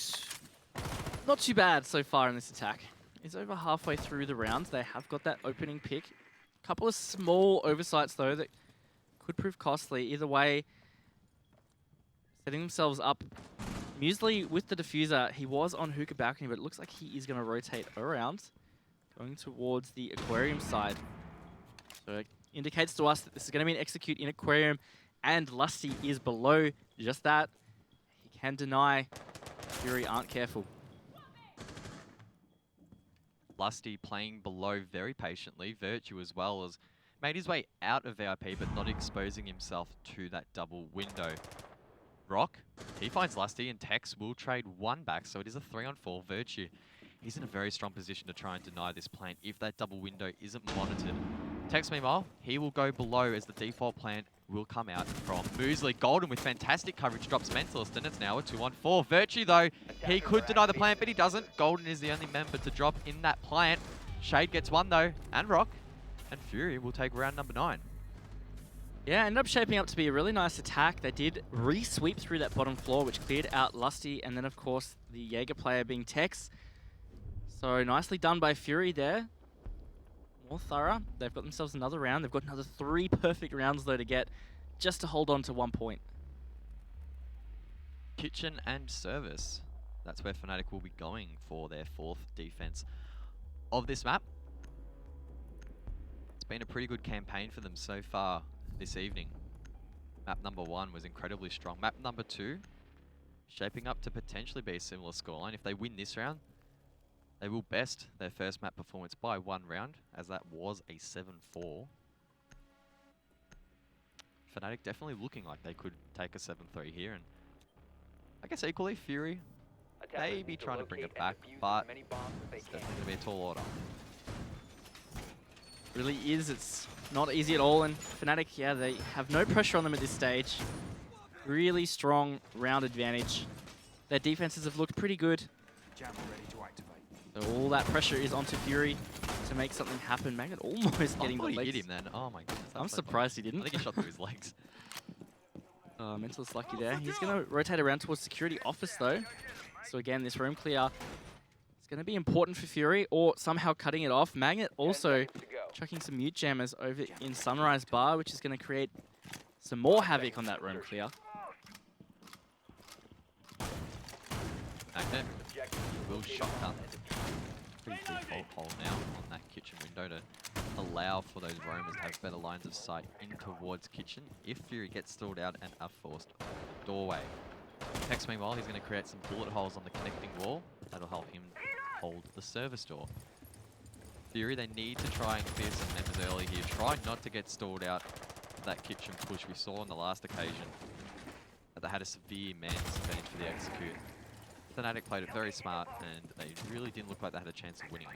not too bad so far in this attack. It's over halfway through the round. They have got that opening pick. A couple of small oversights though that could prove costly. Either way, setting themselves up. Muesli with the diffuser, he was on hookah balcony, but it looks like he is going to rotate around, going towards the aquarium side. So it indicates to us that this is going to be an execute in aquarium, and Lusty is below just that. He can deny. Fury aren't careful. Lusty playing below very patiently. Virtue as well as made his way out of VIP, but not exposing himself to that double window. Rock, he finds Lusty, and Tex will trade one back, so it is a 3-on-4. Virtue, he's in a very strong position to try and deny this plant if that double window isn't monitored. Tex, meanwhile, he will go below as the default plant will come out from Muesli. Golden with fantastic coverage drops Mentalist, and it's now a 2-on-4. Virtue, though, he could deny the plant, but he doesn't. Golden is the only member to drop in that plant. Shade gets one, though, and Rock, and Fury will take round number 9. Yeah, ended up shaping up to be a really nice attack. They did re-sweep through that bottom floor, which cleared out Lusty, and then, of course, the Jaeger player being Tex. So nicely done by Fury there. More thorough. They've got themselves another round. They've got another 3 perfect rounds, though, to get just to hold on to 1 point. Kitchen and service. That's where FNATIC will be going for their 4th defense of this map. It's been a pretty good campaign for them so far this evening. Map number 1 was incredibly strong. Map number 2 shaping up to potentially be a similar scoreline. If they win this round, they will best their first map performance by 1 round, as that was a 7-4. FNATIC definitely looking like they could take a 7-3 here, and I guess equally Fury Attackers maybe need to trying to bring it locate back, and defuse but as many bombs as they it's can. definitely going to be a tall order. Really is. It's not easy at all, and FNATIC, yeah, they have no pressure on them at this stage. Really strong round advantage. Their defenses have looked pretty good. Jammer ready to activate. So all that pressure is onto Fury to make something happen. Magnet almost getting the I thought he legs. hit him then. Oh my goodness. that I'm was so close. surprised he I didn't. think he shot through his legs. Mentalist lucky there. He's going to rotate around towards security office though. So again, this room clear is going to be important for Fury, or somehow cutting it off. Magnet 10 also seconds to go. chucking some mute jammers over in Sunrise Bar, which is going to create some more havoc on that room clear. Magnet Objective is will locate shotgun. bomb and defuse. Pretty default hole now on that kitchen window to allow for those roamers to have better lines of sight in towards kitchen if Fury gets stalled out and are forced on the doorway. Tex, meanwhile, he's going to create some bullet holes on the connecting wall. That'll help him hold the service door. Fury, they need to try and clear some members early here. Try not to get stalled out of that kitchen push we saw on the last occasion. They had a severe man disadvantage for the execute. FNATIC played it very smart, and they really didn't look like they had a chance of winning.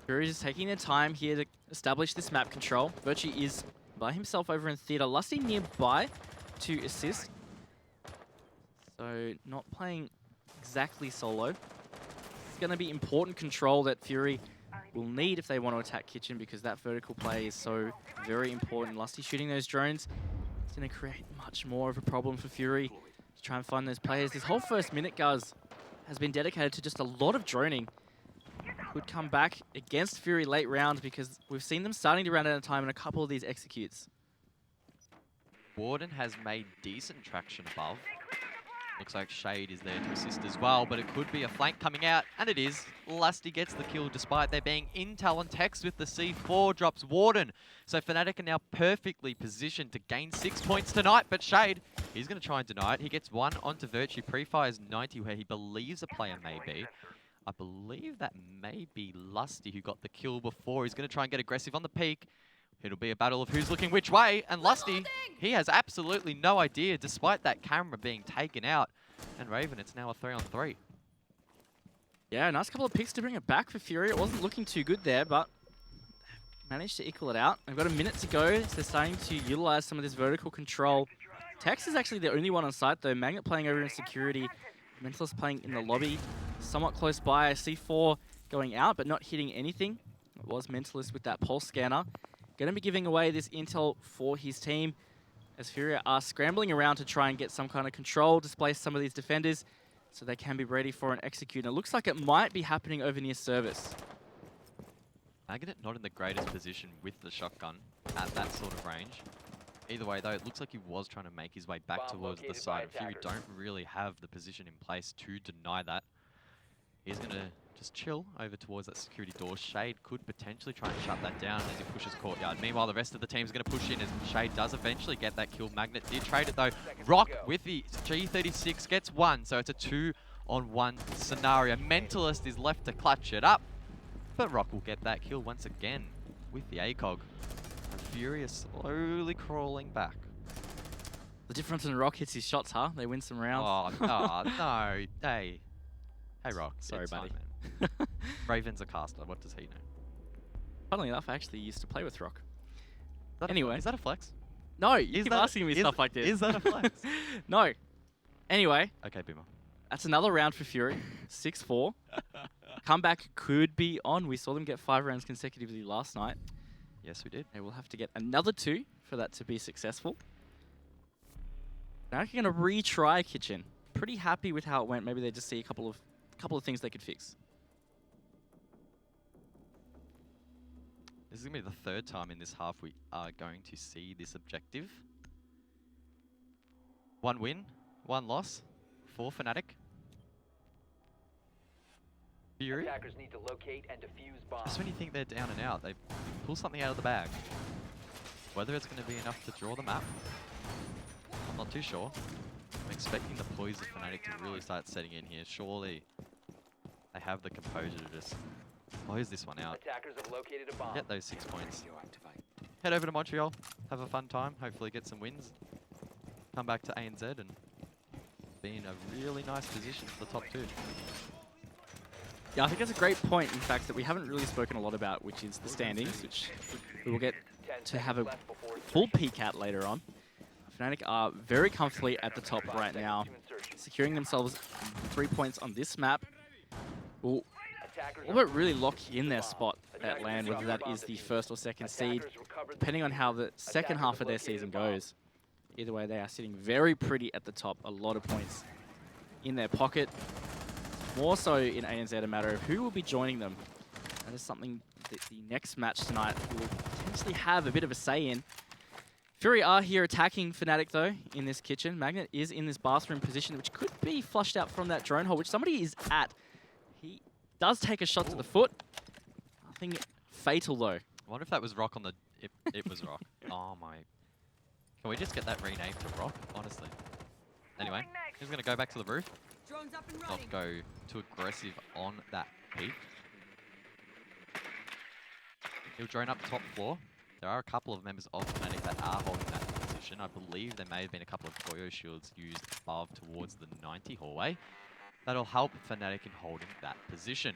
Fury is taking their time here to establish this map control. Virtue is by himself over in theater. Lusty nearby to assist. So not playing exactly solo. It's going to be important control that Fury will need if they want to attack kitchen, because that vertical play is so very important. Lusty shooting those drones, it's going to create much more of a problem for Fury to try and find those players. This whole first minute, guys, has been dedicated to just a lot of droning. Could come back against Fury late rounds, because we've seen them starting to run out of time in a couple of these executes. Warden has made decent traction above. Looks like Shade is there to assist as well, but it could be a flank coming out, and it is. Lusty gets the kill despite there being intel on Tex with the C4, drops Warden. So FNATIC are now perfectly positioned to gain 6 points tonight, but Shade, he's going to try and deny it. He gets one onto Virtue, pre-fires 90 where he believes a player may be. I believe that may be Lusty who got the kill before. He's going to try and get aggressive on the peak. It'll be a battle of who's looking which way, and Lusty, he has absolutely no idea despite that camera being taken out. And Raven, it's now a 3-on-3. Yeah, nice couple of picks to bring it back for Fury. It wasn't looking too good there, but managed to equal it out. They've got a minute to go, so they're starting to utilize some of this vertical control. Tex is actually the only one on site though. Magnet playing over in security. Mentalist playing in the lobby. Somewhat close by. C4 going out, but not hitting anything. It was Mentalist with that pulse scanner. Going to be giving away this intel for his team as Fury are scrambling around to try and get some kind of control, displace some of these defenders so they can be ready for an execute. And it looks like it might be happening over near service. Magnet not in the greatest position with the shotgun at that sort of range. Either way though, it looks like he was trying to make his way back towards the side. Fury don't really have the position in place to deny that. He's going to just chill over towards that security door. Shade could potentially try and shut that down as he pushes courtyard. Meanwhile, the rest of the team's going to push in as Shade does eventually get that kill. Magnet did trade it though. Rock with the G36 gets one, so it's a 2-on-1 scenario. Mentalist is left to clutch it up, but Rock will get that kill once again with the ACOG. And Fury is slowly crawling back. The difference in Rock hits his shots, huh? They win some rounds. Oh, no. Hey, Rock. Sorry, it's buddy. fine, man. Raven's a caster. What does he know? Funnily enough, I actually used to play with Rock. Anyway. Is that a flex? No, you keep asking me stuff like this. Is that a flex? No. Anyway. Okay, Boomer. That's another round for Fury. 6-4. Comeback could be on. We saw them get 5 rounds consecutively last night. Yes, we did. They will have to get another 2 for that to be successful. Now they're going to retry Kitchen. Pretty happy with how it went. Maybe they just see a couple of things they could fix. This is going to be the third time in this half we are going to see this objective. 1 win, 1 loss for FNATIC. Fury. Attackers need to locate and defuse bombs. Just when you think they're down and out, they pull something out of the bag. Whether it's going to be enough to draw the map, I'm not too sure. I'm expecting the poise of FNATIC to really start setting in here. Surely they have the composure to just close this one out. Attackers have located a bomb. Get those 6 points. Head over to Montreal, have a fun time, hopefully get some wins. Come back to ANZ and be in a really nice position for the top 2. Yeah, I think that's a great point, in fact, that we haven't really spoken a lot about, which is the standings, which we will get to have a full peek at later on. FNATIC are very comfortably at the top right now, securing themselves 3 points on this map. Will really lock in their spot at LAN, whether that is the first or second seed, depending on how the second half of their season goes. Either way, they are sitting very pretty at the top, a lot of points in their pocket. More so in ANZ, a matter of who will be joining them. That is something that the next match tonight will potentially have a bit of a say in. Fury are here attacking FNATIC though in this kitchen. Magnet is in this bathroom position, which could be flushed out from that drone hole, which somebody is at. He does take a shot to the foot. Nothing fatal though. I wonder if that was Rock on the... It was Rock. Oh my... Can we just get that renamed to Rock, honestly? Anyway, he's going to go back to the roof. Drones up and Not running. go too aggressive on that peak. He'll drone up top floor. There are a couple of members of FNATIC that are holding that position. I believe there may have been a couple of Goyo shields used above towards the 90 hallway. That'll help FNATIC in holding that position.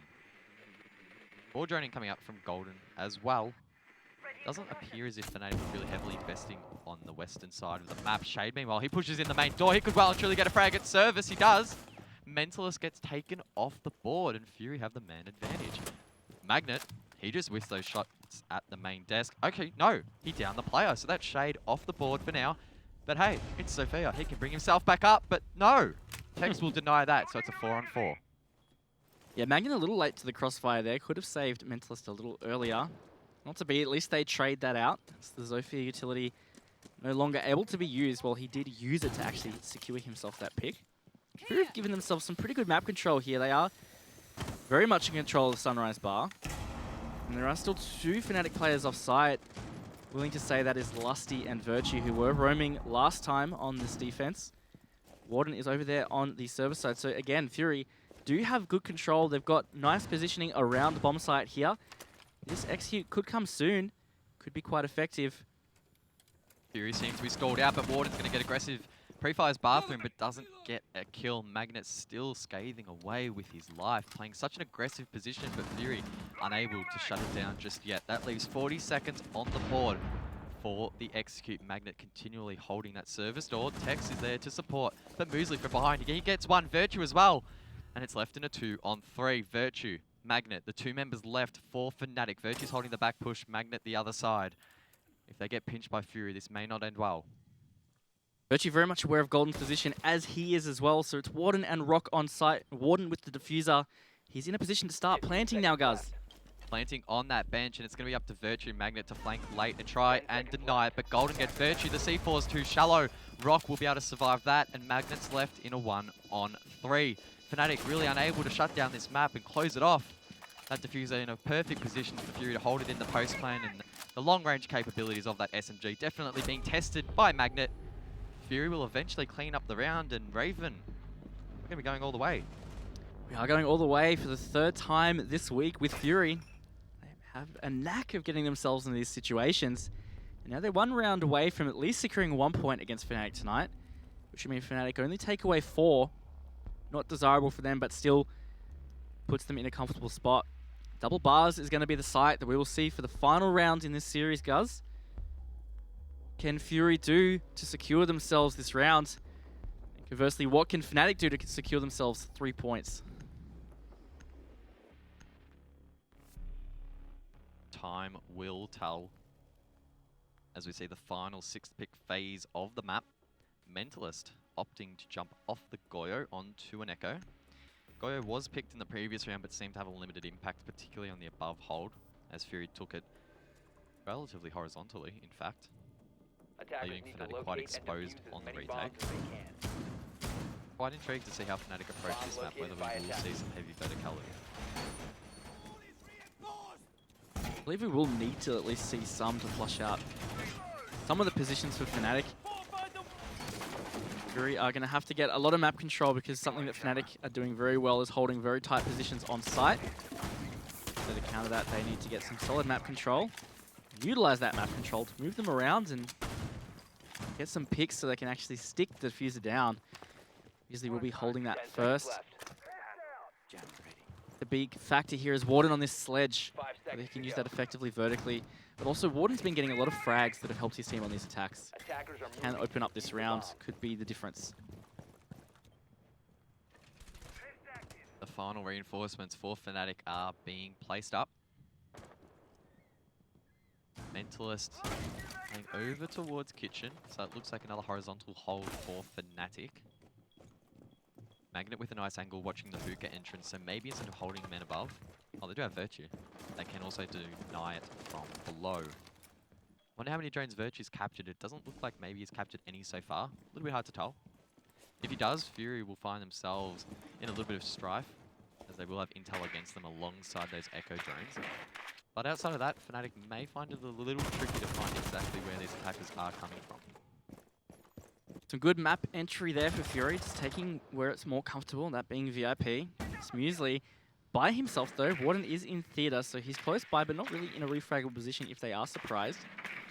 More droning coming up from Golden as well. Doesn't appear as if FNATIC are really heavily investing on the western side of the map. Shade, meanwhile, he pushes in the main door. He could well and truly get a frag at service. He does. Mentalist gets taken off the board, and Fury have the man advantage. Magnet, he just whiffs those shots at the main desk. Okay, no, he downed the player, so that's Shade off the board for now. But hey, it's Sophia. He can bring himself back up, but no. Tex will deny that, so it's a 4-on-4. Yeah, Magnet a little late to the crossfire there. Could have saved Mentalist a little earlier. Not to be, at least they trade that out. It's the Zofia utility no longer able to be used. Well, he did use it to actually secure himself that pick. Fury have given themselves some pretty good map control here. They are very much in control of Sunrise Bar. And there are still 2 Fnatic players off site. Willing to say that is Lusty and Virtue, who were roaming last time on this defense. Warden is over there on the server side. So again, Fury do have good control. They've got nice positioning around the bomb site here. This execute could come soon. Could be quite effective. Fury seems to be stalled out, but Warden's going to get aggressive. Pre-fires bathroom, but doesn't get a kill. Magnet still scathing away with his life, playing such an aggressive position, but Fury unable to shut it down just yet. That leaves 40 seconds on the board for the execute. Magnet continually holding that service door. Tex is there to support, but Muesli from behind. He gets one. Virtue as well, and it's left in a 2-on-3. Virtue, Magnet, the 2 members left for Fnatic. Virtue's holding the back push, Magnet the other side. If they get pinched by Fury, this may not end well. Virtue very much aware of Golden's position, as he is as well. So it's Warden and Rock on site. Warden with the diffuser. He's in a position to start planting now, guys. Planting on that bench, and it's going to be up to Virtue Magnet to flank late and try and deny it. But Golden gets Virtue. The C4 is too shallow. Rock will be able to survive that, and Magnet's left in a 1-on-3. Fnatic really unable to shut down this map and close it off. That diffuser in a perfect position for Fury to hold it in the post plan, and the long-range capabilities of that SMG definitely being tested by Magnet. Fury will eventually clean up the round, and Raven, we're going to be going all the way. We are going all the way for the 3rd time this week with Fury. They have a knack of getting themselves in these situations. And now they're 1 round away from at least securing 1 point against Fnatic tonight, which would mean Fnatic only take away 4. Not desirable for them, but still puts them in a comfortable spot. Double bars is going to be the site that we will see for the final round in this series, Guz. Can Fury do to secure themselves this round? And conversely, what can Fnatic do to secure themselves 3 points? Time will tell. As we see the final 6th pick phase of the map. Mentalist opting to jump off the Goyo onto an Echo. Goyo was picked in the previous round, but seemed to have a limited impact, particularly on the above hold, as Fury took it relatively horizontally, in fact. Leaving Fnatic quite exposed on the retake. Quite intrigued to see how Fnatic approach this map, whether we will see some heavy verticality. I believe we will need to at least see some to flush out some of the positions for Fnatic. Fury are going to have to get a lot of map control, because something that Fnatic are doing very well is holding very tight positions on site. So to counter that, they need to get some solid map control, utilize that map control to move them around and get some picks so they can actually stick the diffuser down. Usually we'll be holding that first. The big factor here is Warden on this sledge. So they can use that effectively vertically. But also Warden's been getting a lot of frags that have helped his team on these attacks. Can open up this round, could be the difference. The final reinforcements for Fnatic are being placed up. Mentalist going over towards Kitchen, so it looks like another horizontal hold for Fnatic. Magnet with a nice angle watching the hookah entrance, so maybe instead of holding men above, oh, they do have Virtue. They can also deny it from below. Wonder how many drones Virtue's captured. It doesn't look like maybe he's captured any so far. A little bit hard to tell. If he does, Fury will find themselves in a little bit of strife, as they will have intel against them alongside those Echo drones. But outside of that, Fnatic may find it a little tricky to find exactly where these attackers are coming from. Some good map entry there for Fury, just taking where it's more comfortable, that being VIP. It's Muesli by himself though. Warden is in theater, so he's close by, but not really in a refraggable position if they are surprised.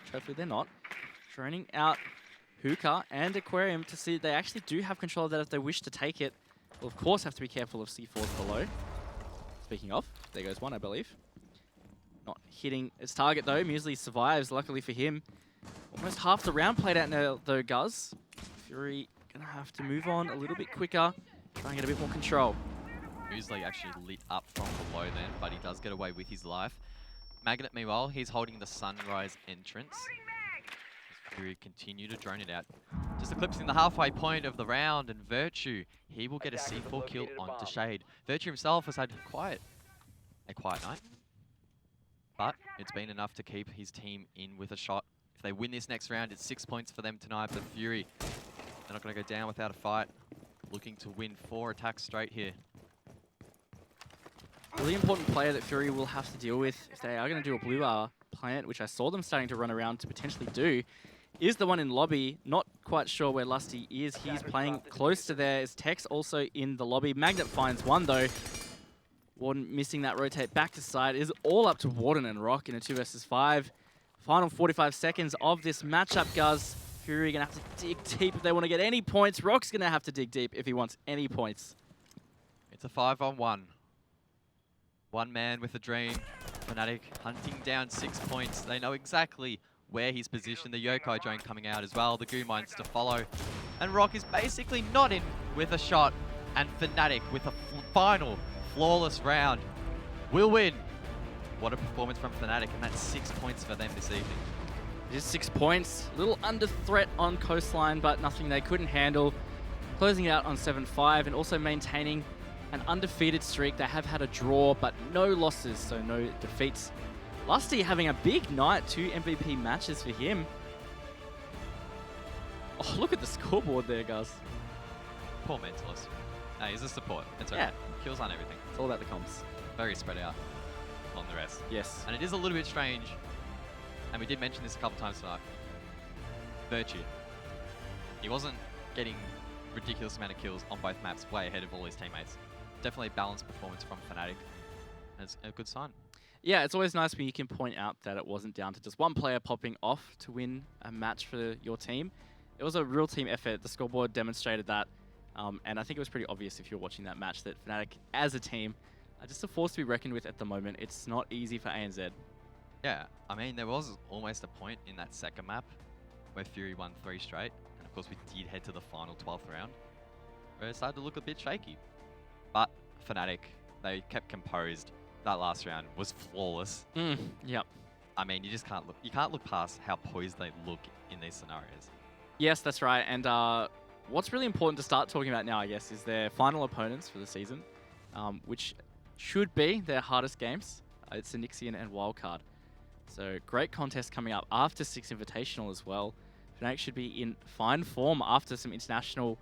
Which hopefully they're not. Droning out Hookah and Aquarium to see that they actually do have control of that if they wish to take it. Will of course have to be careful of C4s below. Speaking of, there goes one, I believe. Not hitting its target though. Muesli survives, luckily for him. Almost half the round played out now though, Guz. Fury gonna have to move on a little bit quicker, try and get a bit more control. Muesli actually lit up from below then, but he does get away with his life. Magnet, meanwhile, he's holding the sunrise entrance. As Fury continue to drone it out. Just eclipsing the halfway point of the round, and Virtue, he will get a C4 kill onto Shade. Virtue himself has had a quiet night, but it's been enough to keep his team in with a shot. If they win this next round, it's 6 points for them tonight, but Fury, they're not going to go down without a fight. looking to win 4 attacks straight here. Really important player that Fury will have to deal with if they are going to do a blue bar plant, which I saw them starting to run around to potentially do, is the one in lobby. Not quite sure where Lusty is. He's playing close to there. Is Tex also in the lobby? Magnet finds one though. Warden missing that rotate back to side. It is all up to Warden and Rock in a 2 versus 5. Final 45 seconds of this matchup, guys. Fury going to have to dig deep if they want to get any points. Rock's going to have to dig deep if he wants any points. It's a 5-on-1. One man with a dream. FNATIC hunting down 6 points. They know exactly where he's positioned. The Yokai drone coming out as well. The Goo Mines to follow. And Rock is basically not in with a shot. And FNATIC with a final flawless round will win. What a performance from FNATIC, and that's 6 points for them this evening. It is 6 points. A little under threat on Coastline, but nothing they couldn't handle. Closing it out on 7-5 and also maintaining an undefeated streak. They have had a draw, but no losses, so no defeats. Lusty having a big night, 2 MVP matches for him. Oh, look at the scoreboard there, guys. Poor Mentalist. No, he's a support. It's okay. Yeah. Kills on everything. It's all about the comps. Very spread out on the rest. Yes. And it is a little bit strange, and we did mention this a couple times tonight. Virtue. He wasn't getting ridiculous amount of kills on both maps, way ahead of all his teammates. Definitely balanced performance from FNATIC. And it's a good sign. Yeah, it's always nice when you can point out that it wasn't down to just one player popping off to win a match for your team. It was a real team effort. The scoreboard demonstrated that. And I think it was pretty obvious if you're watching that match that FNATIC as a team are just a force to be reckoned with at the moment. It's not easy for ANZ. Yeah, I mean, there was almost a point in that second map where Fury won 3 straight. And of course, we did head to the final 12th round, where it started to look a bit shaky. But FNATIC, they kept composed. That last round was flawless. Yep. I mean, you just can't look. You can't look past how poised they look in these scenarios. Yes, that's right. And what's really important to start talking about now, I guess, is their final opponents for the season, which should be their hardest games. It's the Nixian and Wildcard. So great contest coming up after 6 Invitational as well. FNATIC should be in fine form after some international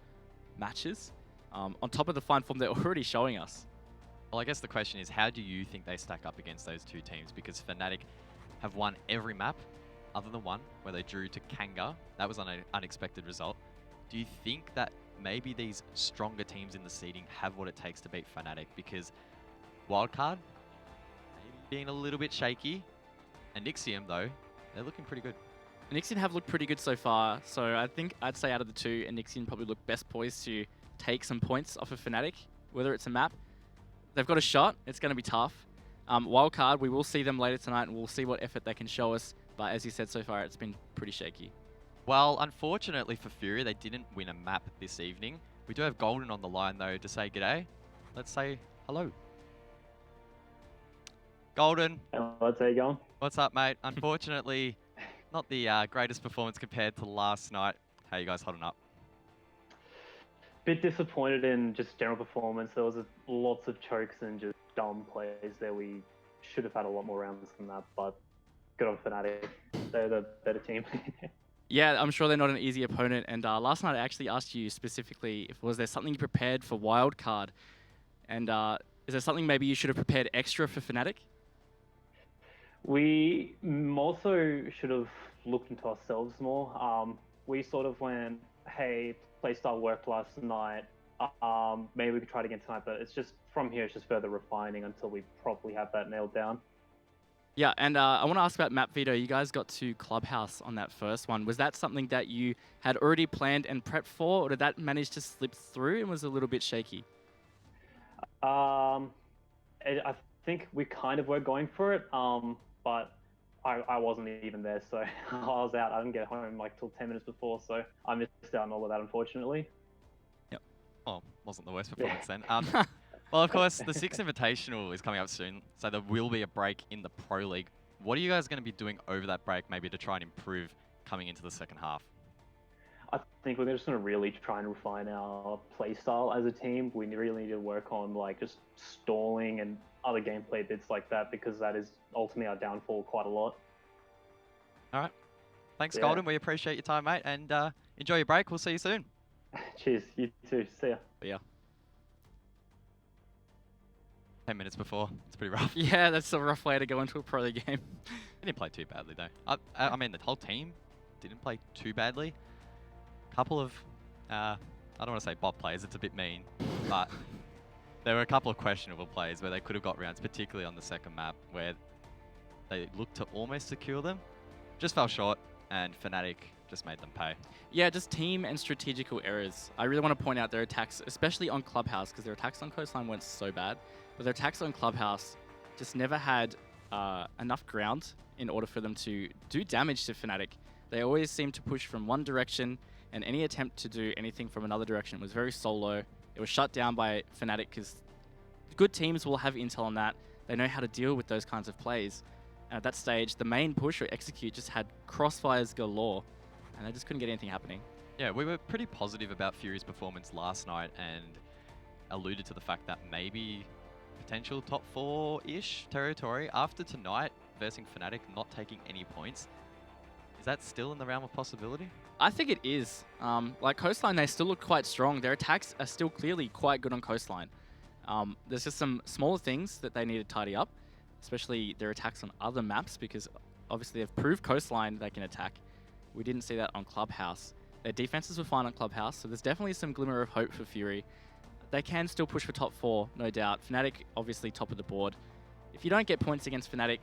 matches. On top of the fine form they're already showing us. Well, I guess the question is, how do you think they stack up against those 2 teams? Because FNATIC have won every map, other than one, where they drew to Kanga. That was an unexpected result. Do you think that maybe these stronger teams in the seeding have what it takes to beat FNATIC? Because Wildcard, maybe being a little bit shaky, and Nixium, though, they're looking pretty good. Nixian have looked pretty good so far, so I think I'd say out of the 2, Nixian probably look best poised to take some points off of FNATIC, whether it's a map. They've got a shot. It's going to be tough. Wildcard, we will see them later tonight, and we'll see what effort they can show us. But as you said so far, it's been pretty shaky. Well, unfortunately for Fury, they didn't win a map this evening. We do have Golden on the line, though, to say g'day. Let's say hello. Golden. Let's how you going? What's up, mate? Unfortunately, not the greatest performance compared to last night. How you guys holding up? Bit disappointed in just general performance. There was lots of chokes and just dumb plays there. We should have had a lot more rounds than that, but good on FNATIC. They're the better team. Yeah, I'm sure they're not an easy opponent. And last night I actually asked you specifically, was there something you prepared for Wildcard? And is there something maybe you should have prepared extra for FNATIC? We also should have looked into ourselves more. We sort of went, hey, playstyle worked last night. Maybe we could try it again tonight, but it's just from here, it's just further refining until we properly have that nailed down. Yeah, and I want to ask about map veto. You guys got to Clubhouse on that first one. Was that something that you had already planned and prepped for, or did that manage to slip through and was a little bit shaky? I think we kind of were going for it, but I wasn't even there, so I was out. I didn't get home like till 10 minutes before, so I missed out on all of that, unfortunately. Yep. Oh, wasn't the worst performance then. Well, of course, the 6th Invitational is coming up soon, so there will be a break in the Pro League. What are you guys going to be doing over that break, maybe to try and improve coming into the second half? I think we're just going to really try and refine our play style as a team. We really need to work on like just stalling and other gameplay bits like that, because that is ultimately our downfall quite a lot. All right. Thanks, Yeah. Golden. We appreciate your time, mate, and enjoy your break. We'll see you soon. Cheers. You too. See ya. But yeah. 10 minutes before. It's pretty rough. Yeah, that's a rough way to go into a Pro League game. They didn't play too badly though. I mean, the whole team didn't play too badly. Couple of, I don't want to say bot plays, it's a bit mean, but there were a couple of questionable plays where they could have got rounds, particularly on the second map, where they looked to almost secure them. Just fell short, and FNATIC just made them pay. Yeah, just team and strategical errors. I really want to point out their attacks, especially on Clubhouse, because their attacks on Coastline weren't so bad, but their attacks on Clubhouse just never had enough ground in order for them to do damage to FNATIC. They always seemed to push from one direction, and any attempt to do anything from another direction was very solo. It was shut down by FNATIC because good teams will have intel on that. They know how to deal with those kinds of plays. And at that stage, the main push or execute just had crossfires galore, and they just couldn't get anything happening. Yeah, we were pretty positive about Fury's performance last night and alluded to the fact that maybe potential top 4-ish territory after tonight versing FNATIC not taking any points. Is that still in the realm of possibility? I think it is. Like Coastline, they still look quite strong. Their attacks are still clearly quite good on Coastline. There's just some smaller things that they need to tidy up, especially their attacks on other maps, because obviously they've proved Coastline they can attack. We didn't see that on Clubhouse. Their defenses were fine on Clubhouse, so there's definitely some glimmer of hope for Fury. They can still push for top 4, no doubt. FNATIC, obviously top of the board. If you don't get points against FNATIC,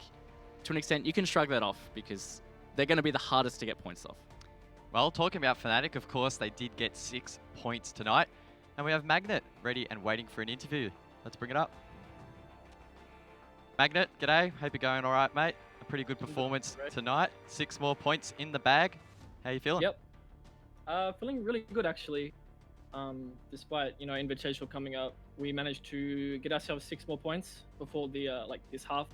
to an extent, you can shrug that off, because they're going to be the hardest to get points off. Well, talking about FNATIC, of course, they did get 6 points tonight. And we have Magnet ready and waiting for an interview. Let's bring it up. Magnet, g'day. Hope you're going all right, mate. A pretty good performance tonight. 6 more points in the bag. How you feeling? Yep. Feeling really good, actually. Despite, Invitational coming up, we managed to get ourselves 6 more points before the this half.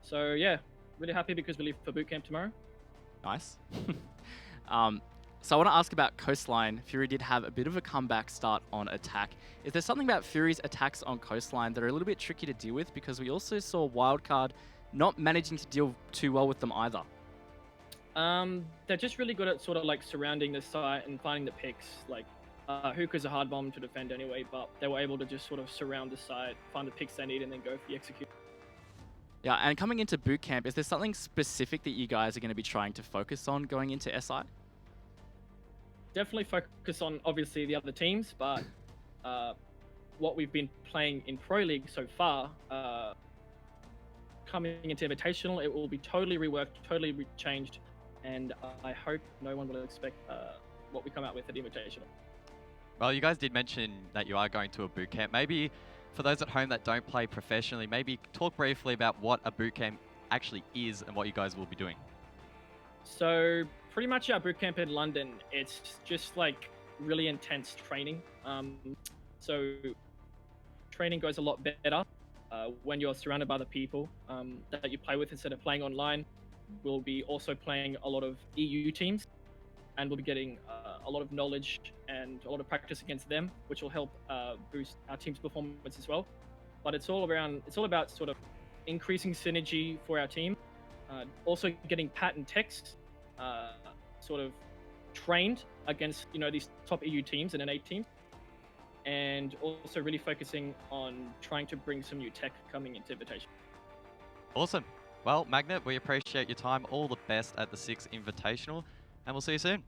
So yeah, really happy because we leave for boot camp tomorrow. Nice. So I want to ask about Coastline. Fury did have a bit of a comeback start on attack. Is there something about Fury's attacks on Coastline that are a little bit tricky to deal with? Because we also saw Wildcard not managing to deal too well with them either. They're just really good at sort of like surrounding the site and finding the picks. Like, Hookah's a hard bomb to defend anyway, but they were able to just sort of surround the site, find the picks they need, and then go for the execute. Yeah, and coming into boot camp, is there something specific that you guys are going to be trying to focus on going into SI? Definitely focus on, obviously, the other teams, but what we've been playing in Pro League so far, coming into Invitational, it will be totally reworked, totally changed, and I hope no one will expect what we come out with at Invitational. Well, you guys did mention that you are going to a boot camp. Maybe for those at home that don't play professionally, maybe talk briefly about what a boot camp actually is and what you guys will be doing. So pretty much our boot camp in London, it's just like really intense training. So training goes a lot better when you're surrounded by the people that you play with instead of playing online. We'll be also playing a lot of EU teams, and we'll be getting a lot of knowledge and a lot of practice against them, which will help boost our team's performance as well. But it's all about sort of increasing synergy for our team, also getting Pat and Tex sort of trained against these top EU teams and NA teams, and also really focusing on trying to bring some new tech coming into Invitation. Awesome. Well, Magnet, we appreciate your time. All the best at the 6th Invitational, and we'll see you soon.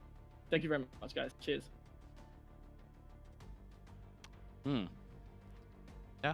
Thank you very much, guys. Cheers.